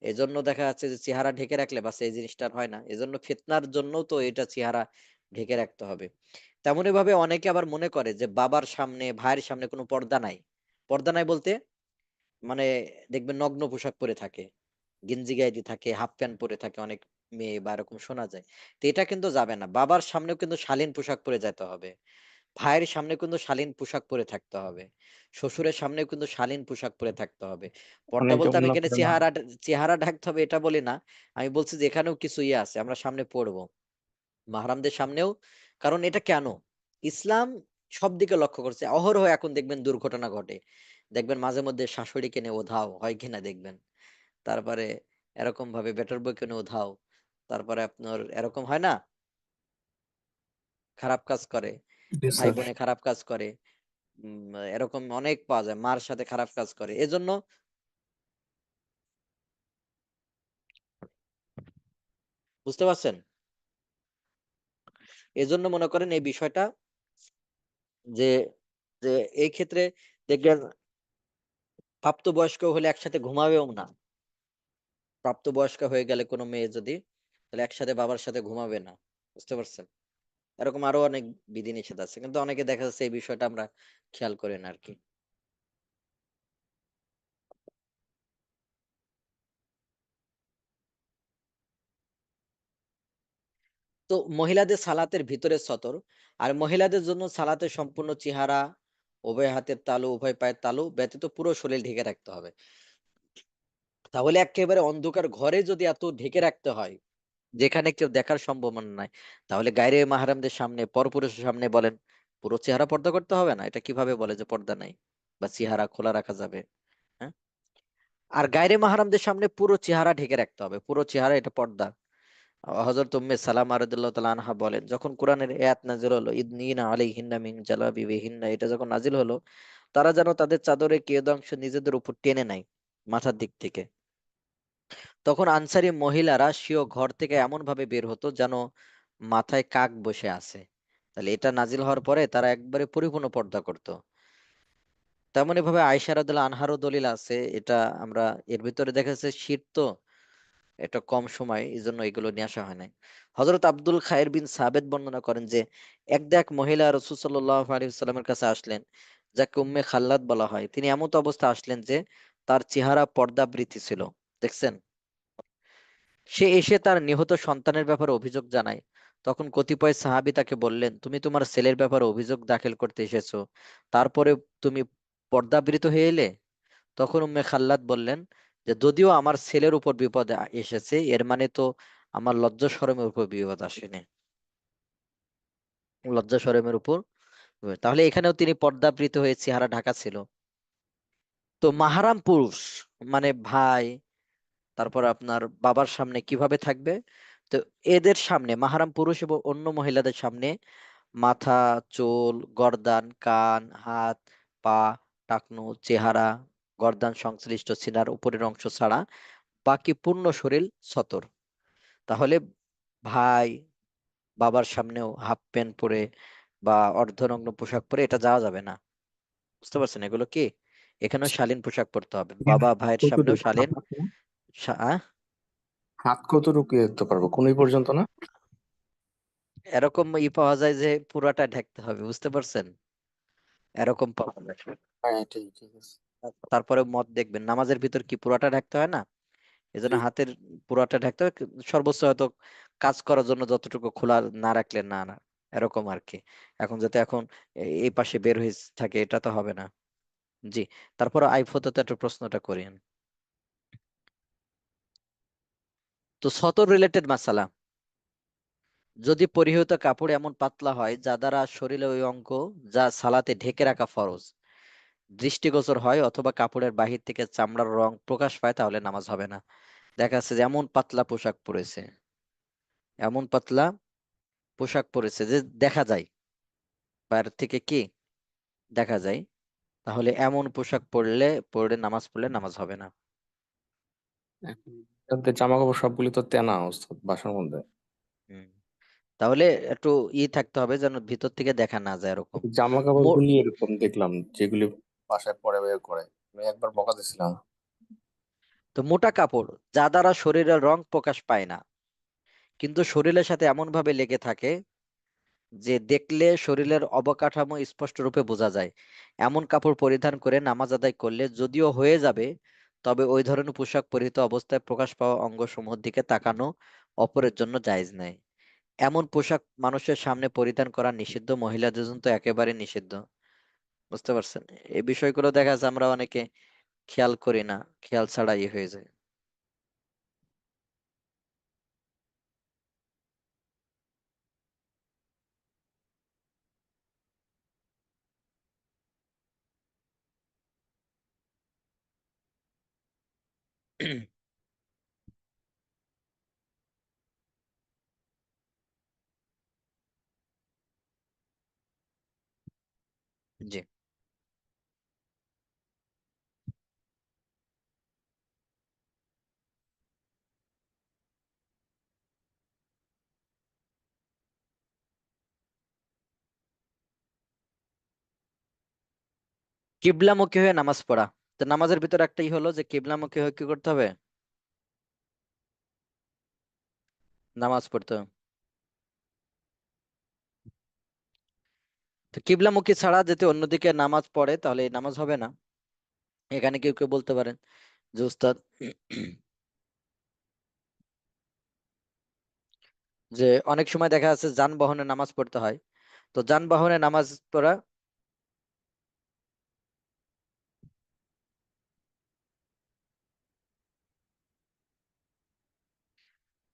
Speaker 1: এজন্য দেখা যাচ্ছে যে চেহারা ঢেকে রাখলে বাস এই জিনিসটা আর হয় না। এজন্য ফিতনার জন্য তো এটা চেহারা ঢেকে রাখতে হবে। তেমনি ভাবে অনেকে আবার মনে করে যে বাবার সামনে ভাইয়ের সামনে কোনো পর্দা নাই। পর্দা নাই বলতে মানে দেখবেন নগ্ন পোশাক পরে থাকে, গেঞ্জি গায়ে দিয়ে থাকে, হাফ প্যান্ট পরে থাকে অনেক মেয়ে বা এরকম শোনা যায়। তো এটা কিন্তু যাবে না, বাবার সামনেও কিন্তু শালীন পোশাক পরে যেতে হবে, ভাইয়ের সামনে কিন্তু শালীন পোশাক পরে থাকতে হবে, শ্বশুরের সামনেও কিন্তু শালীন পোশাক পরে থাকতে হবে। পর্দা
Speaker 2: অনেকে
Speaker 1: বলতে আমি
Speaker 2: অন্য
Speaker 1: এখানে
Speaker 2: করে না।
Speaker 1: চেহারা, চেহারা ঢাকতে হবে এটা বলি না। আমি বলছি যে এখানেও কিছু ইয়ে আছে আমরা সামনে পড়বো, মাহরামদের সামনেও। কারণ এটা কেন, ইসলাম সব দিকে লক্ষ্য করছে। অহরহ এখন দেখবেন দুর্ঘটনা ঘটে, দেখবেন মাঝে মধ্যে শাশুড়িকে নিয়ে উধাও হয় কিনা দেখবেন, তারপরে এরকম ভাবে বেটার বউকে নিয়ে উধাও, তারপরে আপনার এরকম হয় না, খারাপ কাজ করে,
Speaker 2: জি
Speaker 1: ভাই
Speaker 2: স্যার।
Speaker 1: বোনে খারাপ কাজ করে, এরকম অনেক পাওয়া যায়, মার সাথে খারাপ কাজ করে। এজন্য বুঝতে পারছেন? এজন্য মনে করেন এই বিষয়টা যে যে এই ক্ষেত্রে দেখবেন প্রাপ্তবয়স্ক হলে একসাথে ঘুমাবেও না। প্রাপ্তবয়স্ক হয়ে গেলে কোনো মেয়ে যদি, তাহলে একসাথে বাবার সাথে ঘুমাবে না। বুঝতে পারছেন? এরকম আরো অনেক বিধিনিষেধ আছে, কিন্তু অনেকে দেখা যাচ্ছে এই বিষয়টা আমরা খেয়াল করি না আর কি। তো মহিলাদের সালাতের ভিতরে সতর, আর মহিলাদের জন্য সালাতের সম্পূর্ণ চেহারা, উভয় হাতের তালু, উভয় পায়ের তালু ব্যতীত পুরো শরীর ঢেকে রাখতে হবে। তাহলে একেবারে অন্ধকার ঘরে যদি এত ঢেকে রাখতে হয়, যেখানে কেউ দেখার সম্ভাবনা নাই, তাহলে গায়রে মাহরামদের সামনে, পরপুরুষের সামনে বলেন পুরো চেহারা পর্দা করতে হবে না? এটা কিভাবে বলে যে পর্দা নাই বা চেহারা খোলা রাখা যাবে? হ্যাঁ। আর গায়রে মাহরামদের সামনে পুরো চেহারা ঢেকে রাখতে হবে, পুরো চেহারা, এটা পর্দা। হযরত উম্মে সালামা রাদিয়াল্লাহু তাআলা আনহা বলেন, যখন কোরআনের আয়াত নাযিল হলো, ইদনিনা আলাইহিন্না মিন জালাবিবিহিন্না, এটা যখন নাযিল হলো, তারা যেন তাদের চাদরের কিয়দাংশ নিজেদের উপর টেনে নেয় মাথার দিক থেকে। তখন আনসারী মহিলারা স্বীয় ঘর থেকে এমন ভাবে বের হতো যেন মাথায় কাক বসে আছে। তাহলে এটা নাজিল হওয়ার পরে তারা একবারে পরিপূর্ণ পর্দা করত। তেমনি ভাবে আয়েশা রাদিয়াল্লাহু আনহারও দলিল আছে। এটা আমরা এর ভিতরে দেখা যাচ্ছে শীত তো, এটা কম সময়, এই জন্য এগুলো নিয়ে আসা হয় নাই। হযরত আব্দুল খায়ের বিন সাবেত বর্ণনা করেন যে এক মহিলা রাসূল সাল্লাল্লাহু আলাইহি ওয়াসাল্লামের কাছে আসলেন, যাকে উম্মে খাল্লাদ বলা হয়। তিনি এমত অবস্থা আসলেন যে তার চেহারা পর্দাবৃত ছিল। দেখছেন? সে এসে তার নিহত সন্তানের ব্যাপারে অভিযোগ জানায়। তখন কতিপয় সাহাবী তাকে বললেন, তুমি তোমার ছেলের ব্যাপারে অভিযোগ দাখিল করতে এসেছো, তারপরে তুমি পর্দাবৃত হয়ে এলে? তখন উম্মে খাল্লাদ বললেন যে যদিও আমার ছেলের উপর বিপদ এসেছে, এর মানে তো আমার লজ্জা শরমের উপর বিপদ আসেনি। লজ্জা শরমের উপর তাহলে এখানেও তিনি পর্দাবৃত হয়ে চেহারা ঢাকা ছিল। তো মাহারাম পুরুষ মানে ভাই, তারপর আপনার বাবার সামনে কিভাবে থাকবে? তো এদের সামনে, মাহারাম পুরুষ এবং অন্য মহিলাদের সামনে মাথা, চুল, গর্দান, কান, হাত, পা, টাকনু, চেহারা, গর্দান সংশ্লিষ্ট সিনার উপরের অংশ ছাড়া বাকি পূর্ণ শরীর সতর। তাহলে ভাই, বাবার সামনেও হাফ প্যান্ট পরে বা অর্ধনগ্ন পোশাক পরে এটা যাওয়া যাবে না। বুঝতে পারছেন এগুলো কি? এখানেও শালীন পোশাক পরতে হবে, বাবা ভাইয়ের সামনেও
Speaker 2: কতটুকু
Speaker 1: শালীন। আহ?
Speaker 2: হাত কতটুকু দেখতে পারবো, কোনই পর্যন্ত না?
Speaker 1: এরকম পাওয়া যায় যে পুরাটা ঢাকতে হবে, বুঝতে পারছেন? এরকম পাওয়া যায়।
Speaker 2: হ্যাঁ, ঠিক ঠিক আছে।
Speaker 1: তারপরে মত দেখবেন নামাজের ভিতর কি পুরাটা ঢাকতে হয় না? এজন্য
Speaker 2: জি।
Speaker 1: হাতের পুরাটা ঢাকতে হবে, সর্বোচ্চ হয়তো কাজ করার জন্য যতটুকু খোলা না রাখলে না না, এরকম আর কি। এখন যাতে এখন এই পাশে বের হয়ে থাকে, এটা তো হবে না। জি। তারপর আইফোতে একটা প্রশ্নটা করেন। তো সতর রিলেটেড মাসালা, যদি পরিহিত কাপড় এমন পাতলা হয় যা দ্বারা শরীরের ওই অঙ্গ যা সালাতে ঢেকে রাখা ফরজ দৃষ্টিগোচর হয়, অথবা কাপড়ের বাহির থেকে চামড়ার রং প্রকাশ পায়, তাহলে নামাজ হবে না। দেখা যাচ্ছে যে এমন পাতলা পোশাক পরেছে, এমন পাতলা পোশাক পরেছে যে দেখা যায়, বাইরে থেকে কি দেখা যায়, তাহলে এমন পোশাক পরলে নামাজ পড়লে নামাজ হবে না।
Speaker 2: জামা কাপড় সবগুলি তো তেনা ওস্তাদ বাসার মধ্যে।
Speaker 1: হুম। তাহলে একটু থাকতে হবে যেন ভিতর থেকে দেখা না যায় এরকম।
Speaker 2: জামা কাপড়
Speaker 1: মো-
Speaker 2: গুলি এরকম দেখলাম যেগুলি বাসায় পরে বের করে, আমি একবার বকা দিছিলাম।
Speaker 1: তো মোটা কাপড় যা দ্বারা শরীরের রং প্রকাশ পায় না কিন্তু শরীরের সাথে এমন ভাবে লেগে থাকে যে দেখলে শরীরের অবকাঠামো স্পষ্ট রূপে বোঝা যায়, এমন কাপড় পরিধান করে নামাজ আদায় করলে যদিও হয়ে যাবে, তবে ওই ধরনের পোশাক পরিহিত অবস্থায় প্রকাশ পাওয়া অঙ্গসমূহের দিকে তাকানো অপরের জন্য জায়েজ নাই। এমন পোশাক মানুষের সামনে পরিধান করা নিষিদ্ধ, মহিলাদের জন্য তো একেবারে নিষিদ্ধ। বুঝতে পারছেন? এই বিষয়গুলো দেখা যাচ্ছে আমরা অনেকে খেয়াল করি না, খেয়াল ছাড়া হয়ে যায়। জি। কিবলামুখী হয়ে নামাজ পড়া। তো নামাজের ভিতরে একটাই হলো যে কিবলামুখী হয়ে কি করতে হবে? নামাজ পড়তে হবে। তো কিবলামুখী ছাড়া যদি অন্যদিকে নামাজ পড়ে তাহলে এই নামাজ হবে না। এখানে কেউ কেউ বলতে পারেন যে উস্তাদ যে অনেক সময় দেখা যাচ্ছে যানবাহনে নামাজ পড়তে হয়, তো যানবাহনে নামাজ পড়া,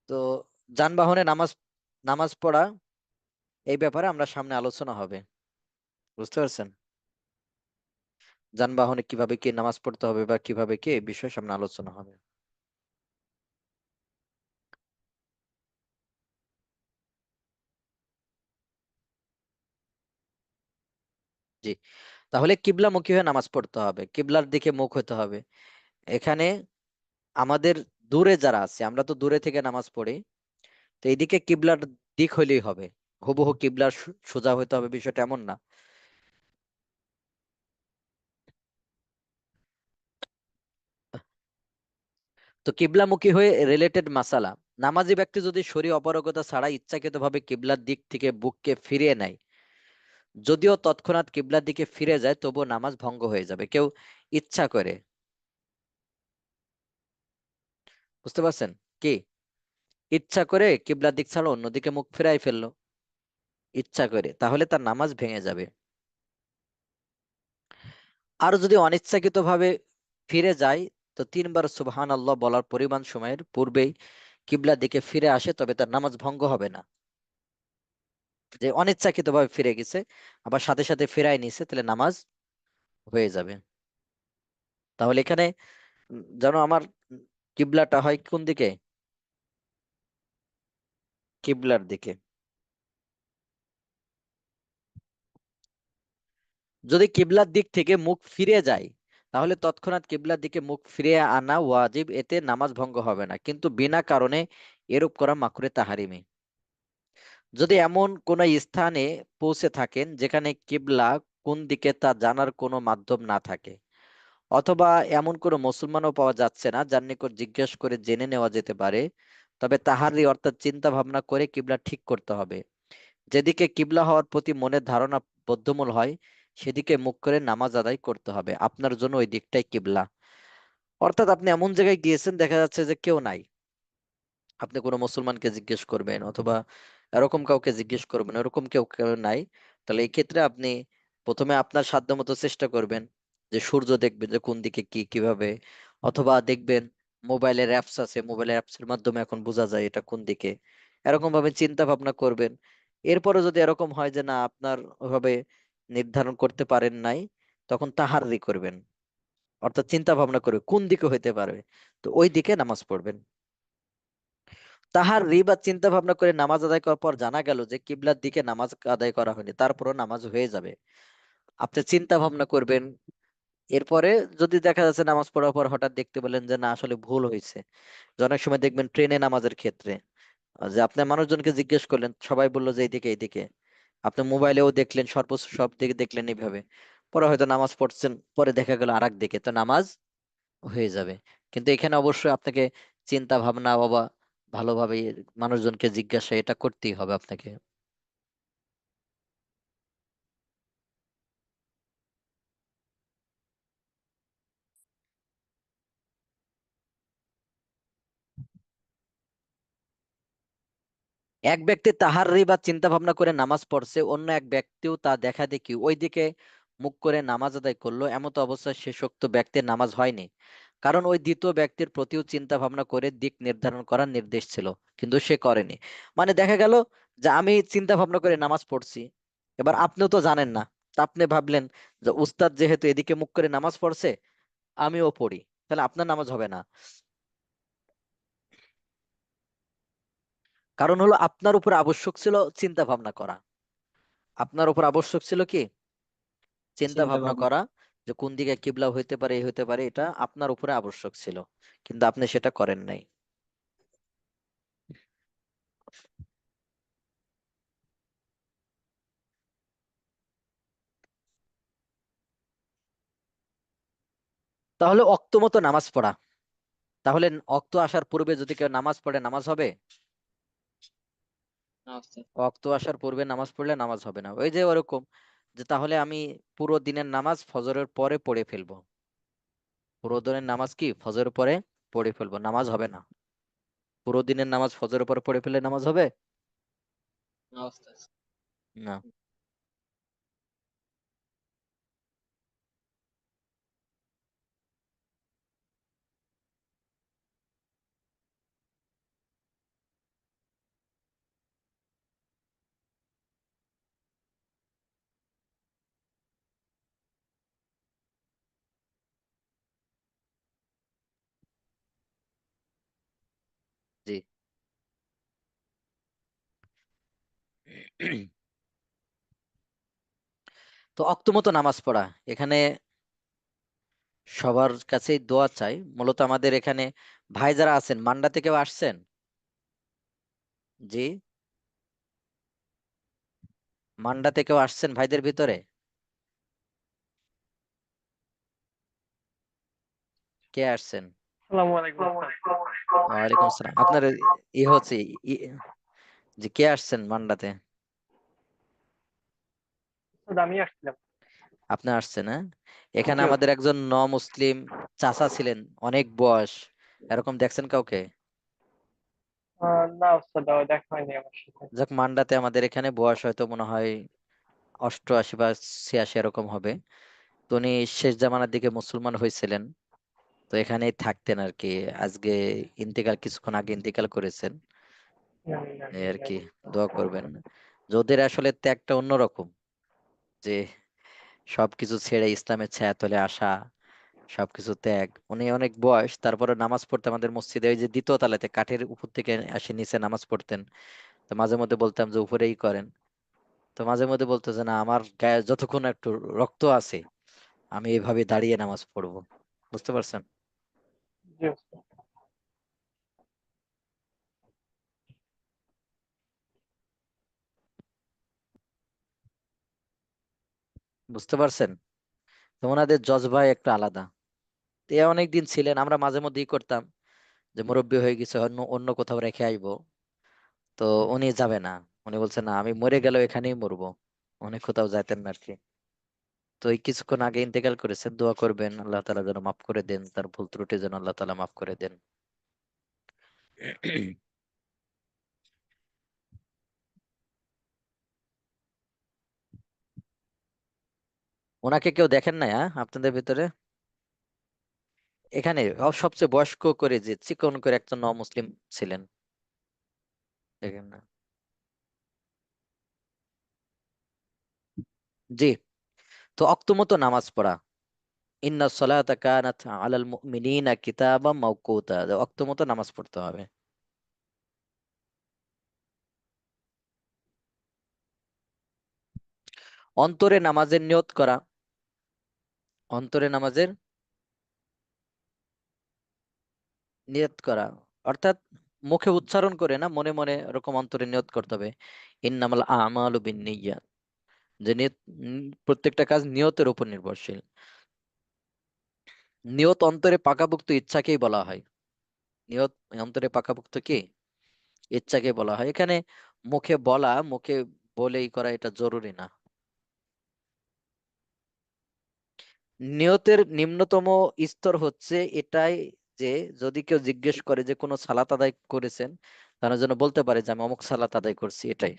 Speaker 1: তো যানবাহনে নামাজ নামাজ পড়া এই ব্যাপারে আমরা সামনে আলোচনা হবে, বুঝতে পারছেন? যানবাহনে কিভাবে কি নামাজ পড়তে হবে বা কিভাবে কি এই বিষয়ে সামনে আলোচনা হবে। জি, তাহলে কিবলামুখী হয়ে নামাজ পড়তে হবে, কিবলার দিকে মুখ হতে হবে। এখানে আমাদের দূরে যারা আছে, আমরা তো দূরে থেকে নামাজ পড়ি, তো এইদিকে কিবলার দিক হইলেই হবে, হুবহু কিবলার সোজা হইতে হবে বিষয়টা এমন না। তো কিবলামুখী হয়ে রিলেটেড মাসালা, নামাজি ব্যক্তি যদি শরীর অপারগতা ছাড়া ইচ্ছাকৃতভাবে কিবলার দিক থেকে বুককে ফিরিয়ে নেয়, যদিও তৎক্ষণাৎ কিবলার দিকে ফিরে যায়, তবুও নামাজ ভঙ্গ হয়ে যাবে। কেউ ইচ্ছা করে, বুঝতে পারছেন কি, ইচ্ছা করে কিবলার দিক ছাড়া অন্যদিকে মুখ ফিরাই ফেললো ইচ্ছা করে, তাহলে তার নামাজ ভেঙে যাবে। আর যদি অনিচ্ছাকৃতভাবে ফিরে যায়, তো তিনবার সুবহান আল্লাহ বলার পরিমাণ সময়ের পূর্বেই কিবলার দিকে ফিরে আসে, তবে তার নামাজ ভঙ্গ হবে না। যে অনিচ্ছাকৃতভাবে ফিরে গেছে আবার সাথে সাথে ফেরাই নিছে, তাহলে নামাজ হয়ে যাবে। তাহলে এখানে যেন আমার কিবলাটা হয় কোন দিকে? কিবলার দিকে। যদি কিবলার দিক থেকে মুখ ফিরে যায়, তাহলে তৎক্ষণাৎ কিবলার দিকে মুখ ফিরিয়ে আনা ওয়াজিব, এতে নামাজ ভঙ্গ হবে না, কিন্তু বিনা কারণে এরূপ করা মাকরুহে তাহরিমি। যদি এমন কোন স্থানে পৌঁছে থাকেন যেখানে কিবলা কোন দিকে তা জানার কোনো মাধ্যম না থাকে, অথবা এমন কোনো মুসলমানও পাওয়া যাচ্ছে না যার নিকট জিজ্ঞেস করে জেনে নেওয়া যেতে পারে, তবে তাহারি অর্থাৎ চিন্তা ভাবনা করে কিবলা ঠিক করতে হবে। যেদিকে কিবলা হওয়ার প্রতি মনের ধারণা বদ্ধমূল হয়, সেদিকে মুখ করে নামাজ আদায় করতে হবে, আপনার জন্য ওই দিকটাই কিবলা। অর্থাৎ আপনি এমন জায়গায় গিয়েছেন, দেখা যাচ্ছে যে কেউ নাই, আপনি কোনো মুসলমানকে জিজ্ঞেস করবেন অথবা এরকম কাউকে জিজ্ঞেস করবেন, এরকম কেউ কেউ নাই, তাহলে এই ক্ষেত্রে আপনি প্রথমে আপনার সাধ্যমতো চেষ্টা করবেন যে সূর্য দেখবেন যে কোন দিকে কি কিভাবে, অথবা দেখবেন মোবাইলের অ্যাপস আছে, মোবাইলের অ্যাপস এর মাধ্যমে এখন বোঝা যায় এটা কোন দিকে, এরকম ভাবে চিন্তা ভাবনা করবেন। এরপরে যদি এরকম হয় যে না আপনার ওভাবে নির্ধারণ করতে পারেন নাই, তখন তাহাররি করবেন, অর্থাৎ চিন্তা ভাবনা করবে কোন দিকে হইতে পারবে, তো ওই দিকে নামাজ পড়বেন। তাহার বা চিন্তা ভাবনা করে নামাজ আদায় করার পর জানা গেল যে কিবলার দিকে নামাজ আদায় করা হয়নি, তারপরও নামাজ হয়ে যাবে। আপনি চিন্তা ভাবনা করবেন, এরপরে যদি দেখা যাচ্ছে নামাজ পড়ার পর হঠাৎ দেখতে পেলেন যে না আসলে ভুল হয়েছে, যে অনেক সময় দেখবেন ট্রেনে নামাজের ক্ষেত্রে যে আপনি মানুষজনকে জিজ্ঞেস করলেন, সবাই বললো যে এইদিকে এইদিকে, আপনি মোবাইলেও দেখলেন, সর্বোচ্চ সব দিকে দেখলেন এইভাবে, পরে হয়তো নামাজ পড়ছেন, পরে দেখা গেল আরেক দিকে, তো নামাজ হয়ে যাবে। কিন্তু এখানে অবশ্যই আপনাকে চিন্তা ভাবনা বাবা ভালোভাবে মানুষজনকে জিজ্ঞাসা এটা করতেই হবে আপনাকে। এক ব্যক্তি তাহাররি বা চিন্তা ভাবনা করে নামাজ পড়ছে, অন্য এক ব্যক্তিও তা দেখা দেখি ওই দিকে মুখ করে নামাজ আদায় করলো, এমত অবস্থায় শেষোক্ত ব্যক্তির নামাজ হয়নি, কারণ ওই দ্বিতীয় ব্যক্তির প্রতিও চিন্তা ভাবনা করে দিক নির্ধারণ করার নির্দেশ ছিল, কিন্তু সে করেনি। মানে দেখা গেল যে আমি চিন্তা ভাবনা করে নামাজ পড়ছি, এবার আপনিও তো জানেন না, তা আপনি ভাবলেন যে উস্তাদ যেহেতু এদিকে মুখ করে নামাজ পড়ছে, আমিও পড়ি, তাহলে আপনার নামাজ হবে না। কারণ হলো আপনার উপর আবশ্যক ছিল চিন্তা ভাবনা করা, আপনার উপর আবশ্যক ছিল কি চিন্তা
Speaker 3: চিন্তা
Speaker 1: ভাবনা
Speaker 3: ভাবনা।
Speaker 1: করা, যে কোন দিকে কিবলা হইতে পারে এই হইতে পারে, এটা আপনার উপরে আবশ্যক ছিল, কিন্তু আপনি সেটা করেন নাই। তাহলে অক্ত মতো নামাজ পড়া, তাহলে অক্ত আসার পূর্বে যদি কেউ নামাজ পড়ে নামাজ হবে?
Speaker 3: না ওস্তাদ।
Speaker 1: অক্ত আসার পূর্বে নামাজ পড়লে নামাজ হবে না। ওই যে ওরকম যে তাহলে আমি পুরো দিনের নামাজ ফজরের পরে পড়ে ফেলবো, পুরো দিনের নামাজ কি ফজরের পরে পড়ে ফেলবো, নামাজ হবে না। পুরো দিনের নামাজ ফজরের পরে পড়ে ফেললে নামাজ হবে
Speaker 3: না ওস্তাদ।
Speaker 1: না। জি। তো অক্ত মতো নামাজ পড়া, এখানে সবার কাছেই দোয়া চাই। মূলত আমাদের এখানে ভাই যারা আছেন মান্ডা থেকেও আসছেন? জি, মান্ডা থেকেও আসছেন ভাইদের ভিতরে? কে আসছেন?
Speaker 6: আসসালামু আলাইকুম ওস্তাদ।
Speaker 1: ওয়ালাইকুম আসসালাম। আপনার হচ্ছে ই- যে কে আসছেন মান্ডাতে?
Speaker 6: ওস্তাদ আমি আসছিলাম।
Speaker 1: আপনি আসছেন, হ্যাঁ? এখানে
Speaker 6: জি
Speaker 1: আমাদের
Speaker 6: ওস্তাদ।
Speaker 1: একজন মুসলিম চাচা ছিলেন, অনেক বয়স, এরকম দেখছেন কাউকে?
Speaker 6: না ওস্তাদ, দেখা হয়নি আমার সাথে।
Speaker 1: যাক, মান্ডাতে আমাদের এখানে বয়স হয়তো মনে হয় 88 বা 86 এরকম হবে। তো উনি শেষ জামানার দিকে মুসলমান হয়েছিলেন, তো এখানেই থাকতেন আর কি। আজকে ইন্তেকাল, কিছুক্ষণ আগে ইন্তেকাল করেছেন। এই আর কি, দোয়া করবেন। ওদের আসলে ত্যাগটা অন্যরকম, যে সবকিছু ছেড়ে ইসলামের ছায়াতলে আসা, সবকিছু ত্যাগ। উনি অনেক বয়স, তারপরে নামাজ পড়তে আমাদের মসজিদে ওই যে দ্বিতীয় তলাতে কাঠের উপর থেকে আসে নিচে নামাজ পড়তেন। তো মাঝে মধ্যে বলতাম যে উপরেই করেন, তো মাঝে মধ্যে বলতো যে না, আমার গায়ে যতক্ষণ একটু রক্ত আছে আমি এইভাবে দাঁড়িয়ে নামাজ পড়বো। বুঝতে পারছেন?
Speaker 6: জি ওস্তাদ।
Speaker 1: বুঝতে পারছেন? তো ওনাদের জজবা একটু আলাদা। তো এ অনেকদিন ছিলেন, আমরা মাঝে মধ্যেই করতাম যে মুরব্বী হয়ে গেছে, অন্য অন্য কোথাও রেখে আসবো। তো উনি যাবে না, উনি বলছে না, আমি মরে গেলেও এখানেই মরবো। উনি কোথাও যাইতেন না আর কি। তো এই কিছুক্ষণ আগে ইন্তেকাল করেছেন, দোয়া করবেন আল্লাহ তাআলা যেন মাফ করে দেন, তার ভুল ত্রুটি যেন আল্লাহ তাআলা মাফ করে দেন। ওনাকে কেউ দেখেন না, হ্যাঁ, আপনাদের ভিতরে? এখানে সবচেয়ে বয়স্ক করে যে চিকন করে একজন মুসলিম ছিলেন, দেখেন না? জি। তো অক্তমতো নামাজ পড়া, ইন্না সলাতা কানাত আলাল মুমিনিনা কিতাবাম মাওকুতা, অক্তমতো নামাজ পড়তে হবে। অন্তরে নামাজের নিয়ত করা, অন্তরে নামাজের নিয়ত করা, অর্থাৎ মুখে উচ্চারণ করে না, মনে মনে এরকম অন্তরে নিয়ত করতে হবে। ইন্নামাল আমালু বিন্নিয়াত, যে নিয়ত, প্রত্যেকটা কাজ নিয়তের উপর নির্ভরশীল। নিয়ত অন্তরে পাকাপোক্ত ইচ্ছাকেই বলা হয়। নিয়ত অন্তরে পাকাপোক্ত কি ইচ্ছাকে বলা হয়। এখানে মুখে বলা, মুখে বলেই করা এটা জরুরি না। নিয়তের নিম্নতম স্তর হচ্ছে এটাই, যে যদি কেউ জিজ্ঞেস করে যে কোনো সালাত আদায় করেছেন, তারা যেন বলতে পারে যে আমি অমুক সালাত আদায় করছি, এটাই।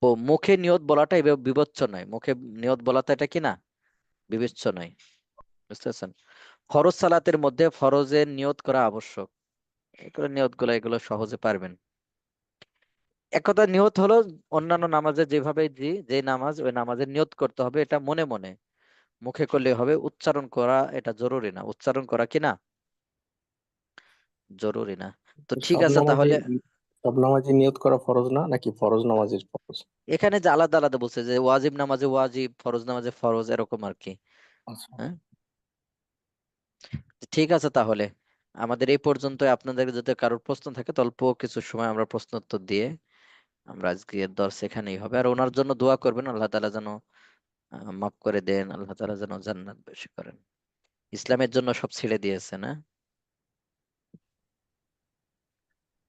Speaker 1: তো মুখে নিয়ত বলাটাই বিবেচ্য নয়, মুখে নিয়ত বলাটা এটা কি না, বিবেচ্য নয়। বুঝতে পারছেন? ফরজ সালাতের মধ্যে ফরজের নিয়ত করা আবশ্যক। এগুলো নিয়ত গুলো, এগুলো সহজে পারবেন। এক কথা, নিয়ত হলো অন্যান্য নামাজে যেভাবে যে নামাজ, ওই নামাজের নিয়ত করতে হবে, এটা মনে মনে, মুখে করলে হবে। উচ্চারণ করা এটা জরুরি না, উচ্চারণ করা কি না জরুরি না। তো ঠিক
Speaker 2: সব
Speaker 1: আছে
Speaker 2: নামাজে
Speaker 1: তাহলে।
Speaker 2: সব নামাজে নিয়ত করা ফরজ না, নাকি ফরজ নামাজের ফরজ?
Speaker 1: এখানে যে আলাদা আলাদা বলছে, যে ওয়াজিব নামাজে ওয়াজিব, ফরজ নামাজে ফরজ, এরকম আর কি।
Speaker 2: আচ্ছা।
Speaker 1: হ্যাঁ, ঠিক আছে তাহলে আমাদের এই পর্যন্ত। আপনাদের যদি কারোর প্রশ্ন থাকে তো অল্প কিছু সময় আমরা প্রশ্ন উত্তর দিয়ে আমরা আজকে দর্স এখানেই হবে। আর ওনার জন্য দোয়া করবেন, আল্লাহ তাআলা যেন মাফ করে দেন, আল্লাহ তাআলা যেন জান্নাত বেশি করেন। ইসলামের জন্য সব ছেড়ে দিয়েছে না?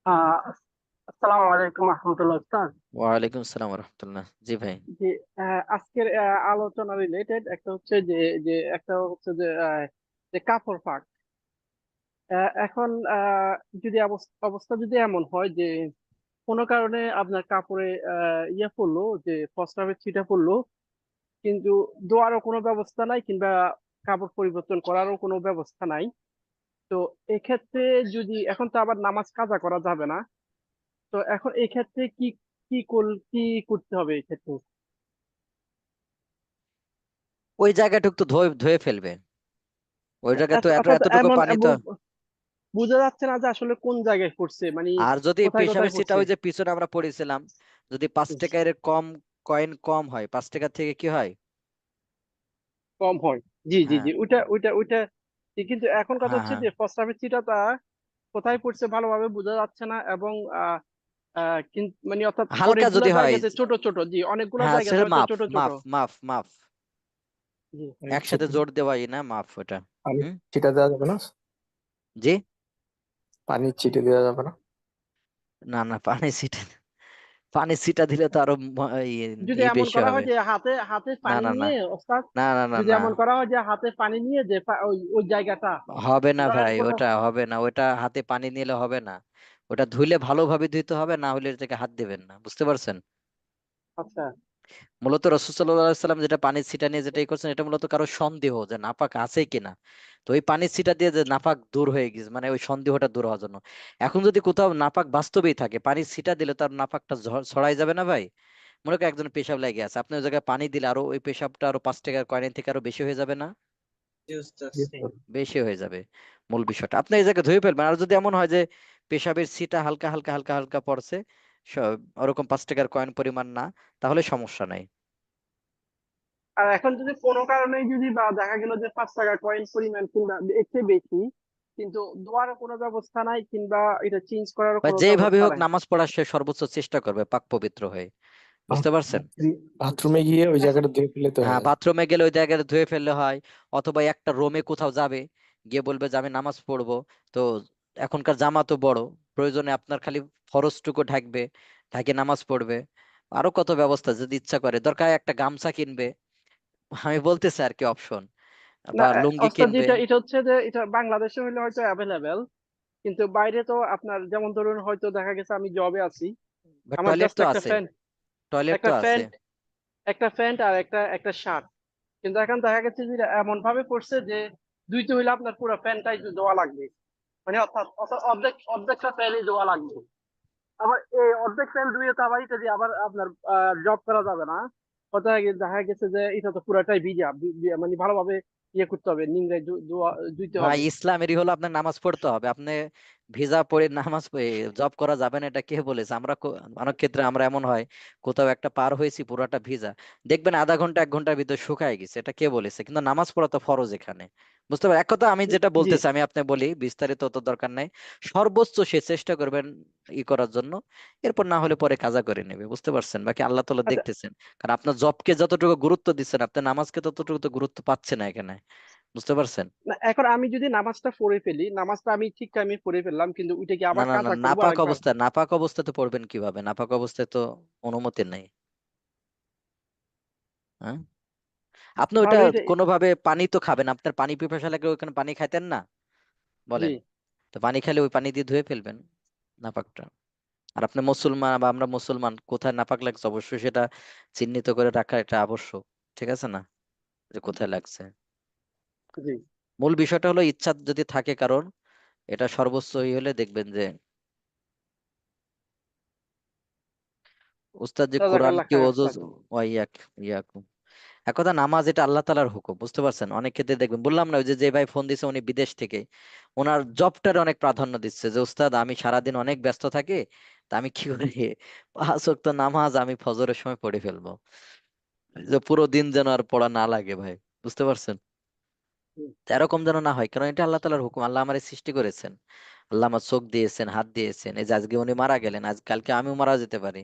Speaker 7: আসসালামু আলাইকুম রহমতুল্লাহ উস্তাদ।
Speaker 1: ওয়ালাইকুম আসসালাম রহমতুল্লাহ। জি ভাই।
Speaker 7: যে আজকের আলোচনা রিলেটেড একটা হচ্ছে যে যে একটা হচ্ছে যে কাপড় পাক। এখন যদি অবস্থা যদি এমন হয় যে কোনো কারণে আপনার কাপড়ে ইয়ে পড়লো, যে প্রস্রাবের ছিটা পড়লো, কিন্তু ধোয়ারও কোনো ব্যবস্থা নাই, কিংবা কাপড় পরিবর্তন করারও কোনো ব্যবস্থা নাই। তো এক্ষেত্রে যদি এখন তো আবার নামাজ কাজা করা যাবে না, তো এখন এই ক্ষেত্রে কি করতে হবে এই ক্ষেত্রে?
Speaker 1: ওই জায়গাটুকু তো ধুয়ে ধুয়ে ফেলবে। ওই জায়গায় তো
Speaker 7: অর্থাৎ
Speaker 1: এতটুকু
Speaker 7: এমন
Speaker 1: পানি তো।
Speaker 7: বোঝা যাচ্ছে না যে আসলে কোন জায়গায় পড়ছে, মানে
Speaker 1: আর যদি
Speaker 7: কোথায় কোথায়
Speaker 1: পেশাবের সিটা
Speaker 7: পড়ছে।
Speaker 1: ওই যে পিছনে আমরা পড়েছিলাম, যদি 5 টাকার কম কয়েন কম হয়, 5 টাকা থেকে কি হয়?
Speaker 7: কম হয়। জি জি
Speaker 1: হ্যাঁ
Speaker 7: জি, ওইটা ঠিক, কিন্তু এখন কথা
Speaker 1: হ্যাঁ
Speaker 7: হচ্ছে
Speaker 1: হ্যাঁ
Speaker 7: যে প্রস্তাবের চিঠাটা কোথায় পড়ছে ভালোভাবে বোঝা যাচ্ছে না, এবং মানে অর্থাৎ
Speaker 1: হালকা
Speaker 7: অনেকগুলা
Speaker 1: যদি হয়।
Speaker 7: জায়গাতে ছোট ছোট, জি অনেকগুলা
Speaker 1: হ্যাঁ
Speaker 7: জায়গাতে
Speaker 1: সেটা
Speaker 7: হয়তো
Speaker 1: মাফ
Speaker 7: ছোট ছোট।
Speaker 1: মাফ মাফ মাফ মাফ।
Speaker 7: জি
Speaker 1: একসাথে জোর দেওয়াই না, মাফ ওটা।
Speaker 2: পানি
Speaker 1: হুম।
Speaker 2: ছিটা দেওয়া যাবে না?
Speaker 1: জি।
Speaker 2: পানি ছিটে দেওয়া যাবে না?
Speaker 1: না না, পানি ছিটা দিলে তো আরো
Speaker 7: যদি এমন
Speaker 1: বেশি
Speaker 7: করা
Speaker 1: হবে।
Speaker 7: হয় যে হাতে হাতে
Speaker 1: না
Speaker 7: পানি
Speaker 1: না না
Speaker 7: নিয়ে ওস্তাদ,
Speaker 1: না না না
Speaker 7: যদি
Speaker 1: না,
Speaker 7: এমন করা হয় যে হাতে পানি নিয়ে যে ওই ওই জায়গাটা,
Speaker 1: হবে না
Speaker 7: ধরেন
Speaker 1: ভাই,
Speaker 7: কোনো,
Speaker 1: ওটা হবে না। ওটা হাতে পানি নিলে হবে না। ওটা ধুইলে ভালোভাবে ধুইতে হবে, না হলে এটাকে হাত দিবেন না, বুঝতে পারছেন?
Speaker 7: আচ্ছা
Speaker 1: মূলত রাসূল সাল্লাল্লাহু আলাইহি সাল্লাম যেটা পানির ছিটা নিয়ে যেটা করছেন, এটা মূলত কারো সন্দেহ যে নাপাক আছে কিনা। তো ওই পানির ছিটা দিয়ে যে নাপাক দূর হয়ে গেছে, মানে ওই সন্দেহটা দূর হওয়ার জন্য। এখন যদি কোথাও নাপাক বাস্তবেই থাকে, পানির ছিটা দিলে তার নাপাকটা ছড়াই যাবে না ভাই? মনে করেন একজন পেশাব লেগে আছে, আপনি ওই জায়গায় পানি দিলে আরো ওই পেশাবটা আরো 5 টাকার কয়েন থেকে আরো বেশি হয়ে যাবে না?
Speaker 3: জি উস্তাদ।
Speaker 2: জি স্যার।
Speaker 1: বেশি হয়ে যাবে। মূল বিষয়টা আপনি এই জায়গায় ধুয়ে ফেলবেন। আর যদি এমন হয় যে পেশাবের ছিটা হালকা হালকা হালকা হালকা পড়ছে, ওরকম 5 টাকার কয়েন পরিমাণ না, তাহলে সমস্যা নাই।
Speaker 7: আর এখন যদি কোনো কারণে যদি বা দেখা গেল যে 5 টাকা কয়েন পরিমাণ কিংবা এর চেয়ে বেশি, কিন্তু ধোয়ারও কোনো ব্যবস্থা নাই, কিংবা এটা চেঞ্জ করারও
Speaker 1: বা
Speaker 7: কোনো
Speaker 1: যেভাবে
Speaker 7: ব্যবস্থা
Speaker 1: হোক
Speaker 7: নাই।
Speaker 1: নামাজ পড়ার সে সর্বোচ্চ চেষ্টা করবে পাক পবিত্র হয়ে, বুঝতে পারছেন?
Speaker 2: বাথরুমে গিয়ে ওই জায়গাটা ধুয়ে ফেলে তো
Speaker 1: হ্যাঁ,
Speaker 2: হয়ে যায়।
Speaker 1: বাথরুমে গেলে ওই জায়গাটা ধুয়ে ফেললে হয়। অথবা একটা রোমে কোথাও যাবে, গিয়ে বলবে যে আমি নামাজ পড়বো। তো এখনকার জামা তো বড়, প্রয়োজনে আপনার খালি ফরজটুকু ঢাকবে, ঢাকে নামাজ পড়বে। আরো কত ব্যবস্থা, যদি ইচ্ছা করে দরকার হয় একটা গামছা কিনবে, আমি বলতেছি আর কি, অপশন।
Speaker 7: না
Speaker 1: বা লুঙ্গি
Speaker 7: ওস্তাদ,
Speaker 1: কিনবে।
Speaker 7: যেটা এটা হচ্ছে যে এটা বাংলাদেশে হলে হয়তো অ্যাভেলেবেল, কিন্তু বাইরে তো আপনার যেমন ধরুন হয়তো দেখা গেছে আমি জবে আছি,
Speaker 1: বা
Speaker 7: আমার
Speaker 1: টয়লেট
Speaker 7: জাস্ট
Speaker 1: তো
Speaker 7: একটা
Speaker 1: আছে,
Speaker 7: প্যান্ট,
Speaker 1: টয়লেট তো
Speaker 7: একটা
Speaker 1: আছে।
Speaker 7: প্যান্ট একটা প্যান্ট আর একটা শার্ট, কিন্তু এখন দেখা গেছে যে এমন ভাবে পড়ছে যে দুইতে হইলে আপনার পুরো প্যান্টটাই ধোয়া লাগবে, মানে অর্থাৎ অর্থাৎ অর্ধেকটা প্যান্টই ধোয়া লাগবে। আবার এই অর্ধেক প্যান্ট ধুয়ে তো আবার এটা দিয়ে আবার আপনার জব করা যাবে না। কথা দেখা গেছে যে এটা তো পুরাটাই ভিজা, মানে ভালোভাবে ইয়ে করতে হবে, নিংড়ায় ধুইতে
Speaker 1: ভাই
Speaker 7: হবে।
Speaker 1: ইসলামেরই হলো আপনার নামাজ পড়তে হবে। আপনি ভিজা পড়ে নামাজ জব করা যাবে না, এটা কে বলেছে? আমরা অনেক ক্ষেত্রে আমরা এমন হয়, কোথাও একটা পার হয়েছি পুরাটা ভিজা, দেখবেন আধা ঘন্টা 1 ঘন্টার ভিতর শুকায় গেছে, এটা কে বলেছে? কিন্তু নামাজ পড়া তো ফরজ এখানে, বুঝতে পারেন? এক কথা আমি যেটা
Speaker 7: জি
Speaker 1: বলতেছি, আমি আপনি বলি বিস্তারিত তো দরকার নাই। সর্বোচ্চ সে চেষ্টা করবেন ই করার জন্য, এরপর না হলে পরে কাজা করে নেবে, বুঝতে পারছেন? বাকি আল্লাহ তাআলা
Speaker 7: আচ্ছা।
Speaker 1: দেখতেছেন। কারণ আপনার জবকে যতটুকু গুরুত্ব দিচ্ছেন, আপনি নামাজকে ততটুকু তো গুরুত্ব পাচ্ছে না এখানে, বুঝতে পারছেন?
Speaker 7: না এখন আমি যদি নামাজটা পড়ে ফেলি, নামাজটা আমি ঠিক টাইমে পড়ে ফেললাম, কিন্তু ওইটা কি
Speaker 1: না
Speaker 7: আবার
Speaker 1: না না,
Speaker 7: কাজা করবো
Speaker 1: নাপাক
Speaker 7: আরেকবার?
Speaker 1: অবস্থায়, নাপাক অবস্থাতে পড়বেন কিভাবে? নাপাক অবস্থায় তো অনুমতি নেই। হ্যাঁ, আপনি ওইটা
Speaker 7: তাহলে এটা,
Speaker 1: কোনোভাবে পানি তো খাবেন, আপনার পানি পিপাসা লাগলে ওখানে পানি খাইতেন না,
Speaker 7: জি
Speaker 1: বলেন? তো পানি খেলে ওই পানি দিয়ে ধুয়ে ফেলবেন নাপাকটা। আর আপনি মুসলমান বা আমরা মুসলমান, কোথায় নাপাক লাগছে অবশ্যই সেটা চিহ্নিত করে রাখা এটা আবশ্যক, ঠিক আছে না? যে কোথায় লাগছে।
Speaker 7: জি,
Speaker 1: মূল বিষয়টা হলো ইচ্ছা যদি থাকে কারণ, এটা সর্বোচ্চ হলে দেখবেন যে উস্তাদ যে কোরআন
Speaker 7: জাযাকাল্লাহ
Speaker 1: কি
Speaker 7: খায়ের
Speaker 1: ওজু
Speaker 7: উস্তাদ।
Speaker 1: ওয়াইয়াক ইয়াকুম। এক কথা, নামাজ এটা আল্লাহ তাআলার হুকুম, বুঝতে পারছেন? অনেক ক্ষেত্রে দেখবেন, বললাম না ওই যে যে ভাই ফোন দিছে উনি বিদেশ থেকে, ওনার জবটার অনেক প্রাধান্য দিচ্ছে, যে উস্তাদ আমি সারাদিন অনেক ব্যস্ত থাকি, তা আমি কি করি 5 ওয়াক্ত নামাজ আমি ফজরের সময় পড়ে ফেলবো, যে পুরো দিন যেন আর পড়া না লাগে ভাই, বুঝতে পারছেন?
Speaker 7: হুম,
Speaker 1: তো এরকম যেন না হয়, কারণ এটা আল্লাহ তাআলার হুকুম। আল্লাহ আমারে সৃষ্টি করেছেন, আল্লাহ আমার চোখ দিয়েছেন, হাত দিয়েছেন। এই যে আজকে উনি মারা গেলেন, আজ কালকে আমিও মারা যেতে পারি,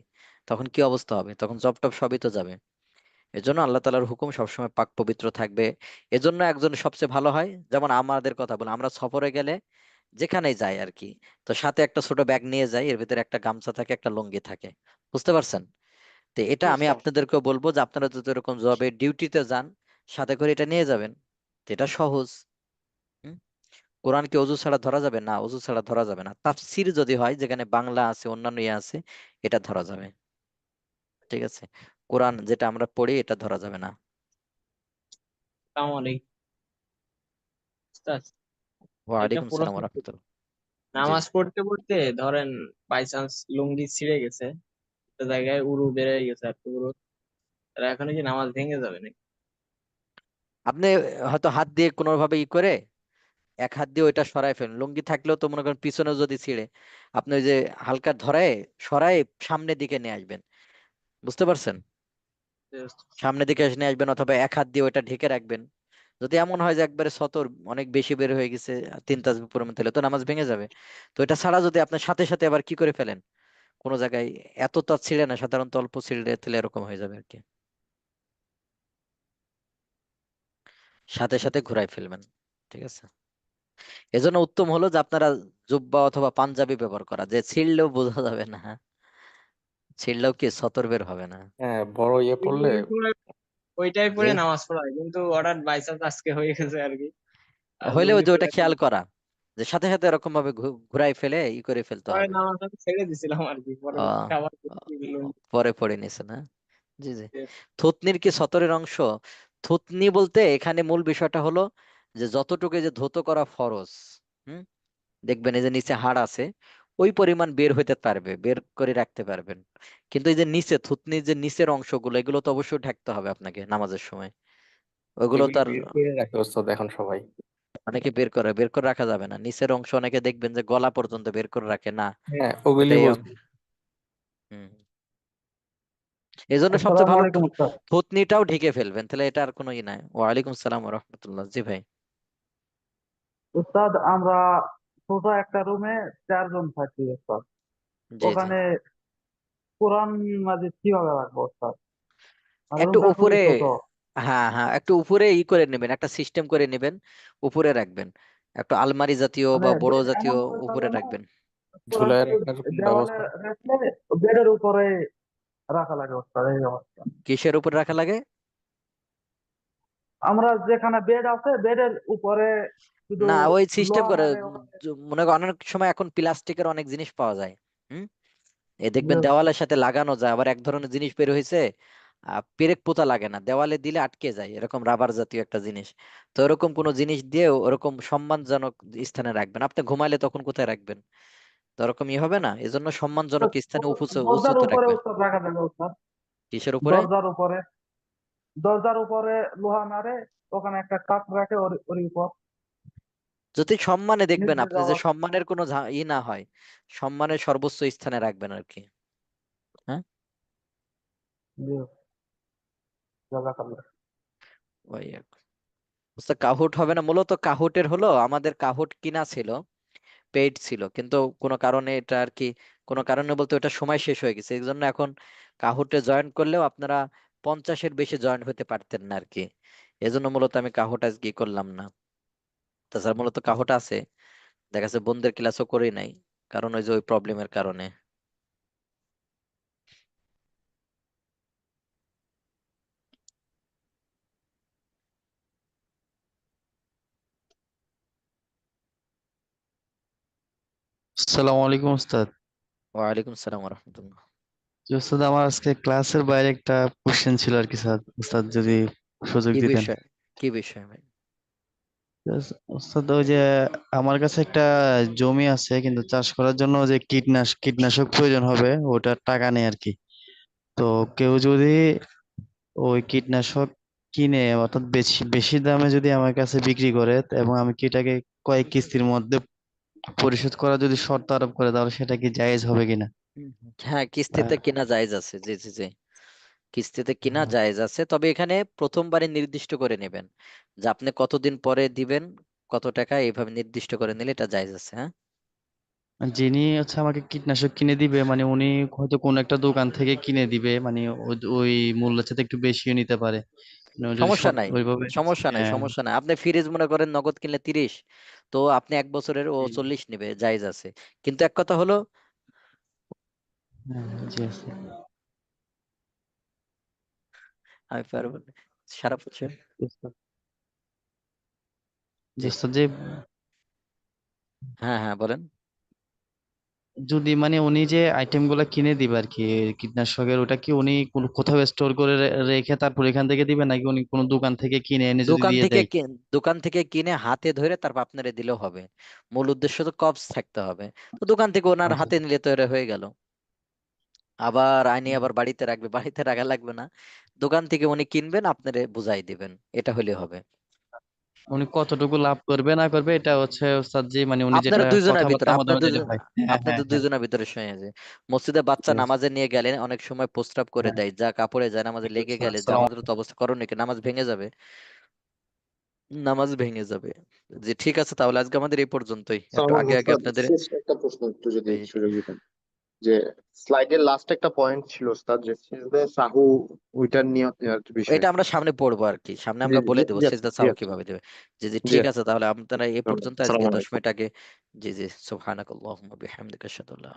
Speaker 1: তখন কি অবস্থা হবে? তখন জব টব সবই তো যাবে। এজন্য আল্লাহ তাআলার হুকুম সবসময় পাক পবিত্র থাকবে। এজন্য একজন সবচেয়ে ভালো হয়, যেমন আমাদের কথা বলে, আমরা সফরে গেলে যেখানেই যাই আর কি, তো সাথে একটা ছোট ব্যাগ নিয়ে যাই, এর ভিতরে একটা গামছা থাকে, একটা লুঙ্গি থাকে। বুঝতে পারছেন? তো এটা
Speaker 6: জি
Speaker 1: আমি
Speaker 6: স্যার।
Speaker 1: আপনাদেরকেও বলবো যে আপনারা যদি এরকম জবে ডিউটিতে যান, সাথে করে এটা নিয়ে যাবেন। তো এটা সহজ। হুম? কোরআন কি অজু ছাড়া ধরা যাবে? না, অজু ছাড়া ধরা যাবে না। তাফসির যদি হয়, যেখানে বাংলা আছে, অন্যান্য ইয়ে আছে, এটা ধরা যাবে। ঠিক আছে? কোরআন যেটা আমরা পড়ি এটা ধরা যাবে না।
Speaker 3: আসসালামু আলাইকুম উস্তাদ। একটা
Speaker 1: ওয়ালাইকুম সালাম
Speaker 3: প্রশ্ন
Speaker 1: ওয়া
Speaker 3: ছিল।
Speaker 1: রাহমাতুল্লাহ। জি
Speaker 3: নামাজ
Speaker 1: জি।
Speaker 3: পড়তে পড়তে ধরেন বাই চান্স লুঙ্গি ছিঁড়ে গেছে, একটা জায়গায় উরু বেড়ে গেছে আর কি, উরু, তাহলে এখন কি নামাজ ভেঙে যাবে নাকি?
Speaker 1: আপনি হয়তো হাত দিয়ে কোনো ভাবে ই করে এক হাত দিয়ে ওইটা সরায় ফেলেন, লুঙ্গি থাকলেও তো মনে করেন পিছনে যদি ছিঁড়ে, আপনি ওই যে হালকা ধরায় সরায় সামনের দিকে নিয়ে আসবেন। বুঝতে পারছেন? সামনের দিকে নিয়ে আসবেন, অথবা এক হাত দিয়ে ওইটা ঢেকে রাখবেন। যদি এমন হয় যে একবারে সতর অনেক বেশি বের হয়ে গেছে, 3 তাসবিহ পরিমাণ, তাহলে তো নামাজ ভেঙে যাবে। তো এটা ছাড়া যদি আপনার সাথে সাথে আবার কি করে ফেলেন, কোনো জায়গায় এত তো আর ছিঁড়ে না, সাধারণত অল্প ছিঁড়ে তাহলে এরকম হয়ে যাবে আর কি, সাথে সাথে ঘুরাই ফেলবেন। ঠিক আছে? এজন্য উত্তম হলো যে আপনারা জুব্বা অথবা পাঞ্জাবি ব্যবহার করা, যে ছিঁড়লেও বোঝা যাবে না, ছিঁড়লেও কি সতর বের হবে না।
Speaker 2: হ্যাঁ, বড় ইয়ে পড়লে
Speaker 3: ওইটাই পরে ওইটাই
Speaker 1: জি।
Speaker 3: পরে নামাজ পড়া হয়, কিন্তু হঠাৎ বাই চান্স আজকে হয়ে গেছে আর কি, আর
Speaker 1: হইলে ওই
Speaker 3: লুঙ্গি
Speaker 1: যে ওইটা
Speaker 3: পরে
Speaker 1: খেয়াল করা, যে সাথে সাথে এরকম ভাবে ঘুরাই ফেলে ই করে ফেলতে
Speaker 3: পরে
Speaker 1: হবে।
Speaker 3: নামাজ আমি ছেড়ে দিছিলাম আর কি, পরবর্তীতে
Speaker 1: আহ
Speaker 3: আবার দেখছি লুঙ্গি।
Speaker 1: পরে পড়ে নিছে না? জি জি। থুতনির কি সতরের অংশ? থুতনি বলতে এখানে মূল বিষয়টা হলো যে যতটুকু এই যে ধৌত করা ফরজ, হুম, দেখবেন এই যে নিচে হাড় আছে, ওই পরিমাণ বের হইতে পারবে, বের করে রাখতে পারবেন। কিন্তু এই যে নিচে থুতনির যে নিচের অংশগুলো, এগুলো তো অবশ্যই ঢাকতে হবে আপনাকে নামাজের সময়। ওইগুলো তো
Speaker 2: এগুলি
Speaker 1: আর
Speaker 2: বের করে রাখে ওস্তাদ এখন সবাই।
Speaker 1: অনেকে বের করে রাখা যাবে না। নিচের অংশ অনেকে দেখবেন যে গলা পর্যন্ত বের করে রাখে না।
Speaker 2: হ্যাঁ, ওগুলি
Speaker 1: এটাই
Speaker 2: বলছি।
Speaker 1: হুম, এই জন্য সবচেয়ে
Speaker 5: আসসালামু
Speaker 1: ভালো
Speaker 5: আলাইকুম স্যার।
Speaker 1: থুতনিটাও ঢেকে ফেলবেন, তাহলে এটা আর কোনো ই নাই। ওয়ালাইকুম সালাম ওয়া রাহমাতুল্লাহ। জি ভাই।
Speaker 8: উস্তাদ, আমরা ছোট একটা রুমে 4 জন থাকি উস্তাদ।
Speaker 1: জি জি।
Speaker 8: ওখানে কোরআন মাজিদ কিভাবে রাখবো উস্তাদ? আর
Speaker 1: একটু
Speaker 8: রুমটা খুবই
Speaker 1: উপরে,
Speaker 8: ছোট।
Speaker 1: হ্যাঁ হ্যাঁ, একটু উপরে ই করে নেবেন, একটা সিস্টেম করে নেবেন, উপরে রাখবেন। একটু আলমারি জাতীয়
Speaker 8: মানে
Speaker 1: বা বড় জাতীয়
Speaker 8: এমন করতে
Speaker 1: উপরে
Speaker 8: হবে না,
Speaker 1: রাখবেন।
Speaker 8: কোরআন
Speaker 2: ঝুলায়
Speaker 8: শরীফ
Speaker 2: রাখার কোনো
Speaker 8: দেওয়ালে
Speaker 2: ব্যবস্থা?
Speaker 8: রাখলে বেডের উপরে রাখা লাগে উস্তাদ, এই অবস্থা।
Speaker 1: কিসের উপরে রাখা লাগে?
Speaker 8: আমরা যেখানে বেড আছে বেডের উপরে শুধু
Speaker 1: না, ওই সিস্টেম
Speaker 8: লোহা
Speaker 1: করে
Speaker 8: মারে ওখানে।
Speaker 1: মনে করেন অনেক সময় এখন প্লাস্টিকের অনেক জিনিস পাওয়া যায়। হুম, এই
Speaker 8: জি
Speaker 1: দেখবেন
Speaker 8: উস্তাদ।
Speaker 1: দেওয়ালের সাথে লাগানো যায়, আবার এক ধরনের জিনিস বের হয়েছে, পেরেক পোতা লাগে না, দেওয়ালে দিলে আটকে যায়, এরকম রাবার জাতীয় একটা জিনিস। তো এরকম কোন জিনিস দিয়ে ওরকম সম্মানজনক স্থানে রাখবেন। আপনি ঘুমাইলে তখন কোথায় রাখবেন? তো ওরকম ই হবে না, এজন্য সম্মানজনক স্থানে
Speaker 8: দরজার
Speaker 1: উঁচুতে
Speaker 8: উপরে
Speaker 1: রাখবেন।
Speaker 8: উস্তাদ রাখা যাবে উস্তাদ।
Speaker 1: কিসের উপরে?
Speaker 8: দরজার উপরে, দরজার উপরে লোহা মারে, ওখানে একটা কাপ রাখে ওর ওর উপর
Speaker 1: যদি সম্মানে দেখবেন
Speaker 8: নিচে
Speaker 1: আপনি, যে
Speaker 8: যাওয়ার।
Speaker 1: সম্মানের কোনো ই না হয়, সম্মানের সর্বোচ্চ স্থানে রাখবেন আর কি। হ্যাঁ,
Speaker 8: জি, জাযাকাল্লাহ।
Speaker 1: ওই আর কি। বুঝতে, কাহুট হবে না, মূলত কাহুটের হলো, আমাদের কাহুট কিনা ছিল, পেইড ছিল, কিন্তু কোনো কারণে এটা আর কি, কোনো কারণে বলতে ওটা সময় শেষ হয়ে গেছে, এই জন্য এখন কাহুটে জয়েন করলেও আপনারা 50-এর বেশি জয়েন হতে পারতেন না আর কি। এজন্য মূলত আমি কাহুট আজকে ই করলাম না। তাছাড়া মূলত কাহুট আছে, দেখা যাচ্ছে বন্ধের ক্লাসও করি নাই, কারণ ওই যে ওই প্রবলেমের কারণে।
Speaker 9: আসসালামু আলাইকুম উস্তাদ।
Speaker 1: ওয়ালাইকুম সালাম রহমতুল্লাহ।
Speaker 9: জি উস্তাদ, আমার আজকে ক্লাসের বাইরে একটা কোশ্চেন ছিল আর কি স্যার, উস্তাদ যদি সুযোগ
Speaker 1: কি
Speaker 9: দিতেন।
Speaker 1: বিষয়? কি বিষয় ভাই?
Speaker 9: Yes, উস্তাদ, ওই যে আমার কাছে একটা জমি আছে, কিন্তু চাষ করার জন্য যে কীটনাশক প্রয়োজন হবে, ওটার টাকা নেই আর কি। তো কেউ যদি ওই কীটনাশক কিনে, অর্থাৎ বেশি বেশি দামে যদি আমার কাছে বিক্রি করে, এবং আমি কি এটাকে কয়েক কিস্তির মধ্যে পরিশোধ করা যদি শর্ত আরোপ করে, তাহলে সেটা কি জায়েজ হবে কিনা?
Speaker 1: হ্যাঁ, কিস্তিতে কিনা জায়েজ আছে, জি জি জি। কিস্তিতে কিনা জায়েজ আছে, তবে এখানে প্রথমবারে নির্দিষ্ট করে নেবেন যে আপনি কতদিন পরে দিবেন, কত টাকা, এইভাবে নির্দিষ্ট করে নিলে এটা জায়েজ আছে। হ্যাঁ,
Speaker 9: যিনি হচ্ছে আমাকে কীটনাশক কিনে দিবে মানে উনি হয়তো কোনো একটা দোকান থেকে কিনে দিবে মানে ওই মূল্যের সাথে একটু বেশিও নিতে পারে মানে ও যদি
Speaker 1: সমস্যা নাই,
Speaker 9: ওইভাবে
Speaker 1: সমস্যা নাই,
Speaker 9: হ্যাঁ
Speaker 1: সমস্যা নাই। আপনি ফ্রিজ মনে করেন নগদ কিনলে 30, তো আপনি 1 বছরের ও
Speaker 9: জি
Speaker 1: 40 নিবে, জায়েজ আছে। কিন্তু এক কথা হলো,
Speaker 9: হ্যাঁ জি আছে
Speaker 1: আমি পারবো না। সারা বছর।
Speaker 9: জি ওস্তাদ জি
Speaker 1: জি,
Speaker 9: ওস্তাদ, যে
Speaker 1: হ্যাঁ হ্যাঁ বলেন।
Speaker 9: যদি মানে উনি যে আইটেম গুলা কিনে দিবে আর কি কীটনাশকের, ওটা কি উনি কোথাও স্টোর করে রেখে তারপর এখান থেকে দিবে নাকি উনি কোনো দোকান থেকে কিনে এনে যদি
Speaker 1: দোকান
Speaker 9: দিয়ে
Speaker 1: থেকে
Speaker 9: দেয়?
Speaker 1: দোকান থেকে কিনে হাতে ধরে তারপর আপনারে দিলেও হবে। মূল উদ্দেশ্য তো কবজ থাকতে হবে। তো দোকান থেকে ওনার
Speaker 9: আচ্ছা
Speaker 1: হাতে নিলে তো এরা হয়ে গেল। আবার আইনি আবার বাড়িতে রাখবে, বাড়িতে রাখা লাগবে না। দোকান থেকে উনি কিনবেন, আপনারে বুঝাই দিবেন, এটা হলে হবে।
Speaker 9: উনি কতটুকু লাভ করবে না করবে এটা হচ্ছে ওস্তাদ জি মানে উনি যেটা
Speaker 1: আপনারা দুইজনের ভিতরে,
Speaker 9: কথাবার্তা আমাদের মধ্যে যে হয়। হ্যাঁ হ্যাঁ
Speaker 1: আপনাদের
Speaker 9: হ্যাঁ
Speaker 1: দুইজনের ভিতরে শুয়ে আছে। মসজিদে বাচ্চা
Speaker 9: জি ওস্তাদ,
Speaker 1: নামাজে নিয়ে গেলে অনেক সময় প্রস্রাব করে
Speaker 9: হ্যাঁ
Speaker 1: দেয়, যা কাপড়ে যায় নামাজে লেগে গেলে
Speaker 2: আসসালামু
Speaker 1: জামাতের তো অবস্থা করণীয় কি? নামাজ ভেঙে যাবে, নামাজ ভেঙে যাবে। যে ঠিক আছে, তাহলে আজকে আমাদের এই পর্যন্তই। একটু আগে আগে
Speaker 10: ওস্তাদ,
Speaker 1: আপনাদের
Speaker 10: শেষ একটা প্রশ্ন একটু যদি
Speaker 1: এই
Speaker 10: সুযোগ দিতেন, যে স্লাইডের লাস্ট একটা পয়েন্ট ছিল ওস্তাদ, যে সিজদা সাহু, ওইটার নিয়ত আর কি বিষয়।
Speaker 1: এটা আমরা সামনে পড়বো আর কি, সামনে
Speaker 10: জি
Speaker 1: আমরা
Speaker 10: জি
Speaker 1: বলে
Speaker 10: জি
Speaker 1: দেবো
Speaker 10: জি
Speaker 1: সেজদা
Speaker 10: জি
Speaker 1: সাহু
Speaker 10: আচ্ছা
Speaker 1: কিভাবে দেবে। জি জি
Speaker 10: জি
Speaker 1: ঠিক
Speaker 10: আচ্ছা,
Speaker 1: আছে, তাহলে আপনারা এই
Speaker 10: ধন্যবাদ।
Speaker 1: পর্যন্ত আজকে
Speaker 10: আসসালামু
Speaker 1: 10
Speaker 10: আলাইকুম।
Speaker 1: মিনিট আগে। জি জি, সুবহানাকাল্লাহুম্মা বিহামদিকা আশহাদু আল্লা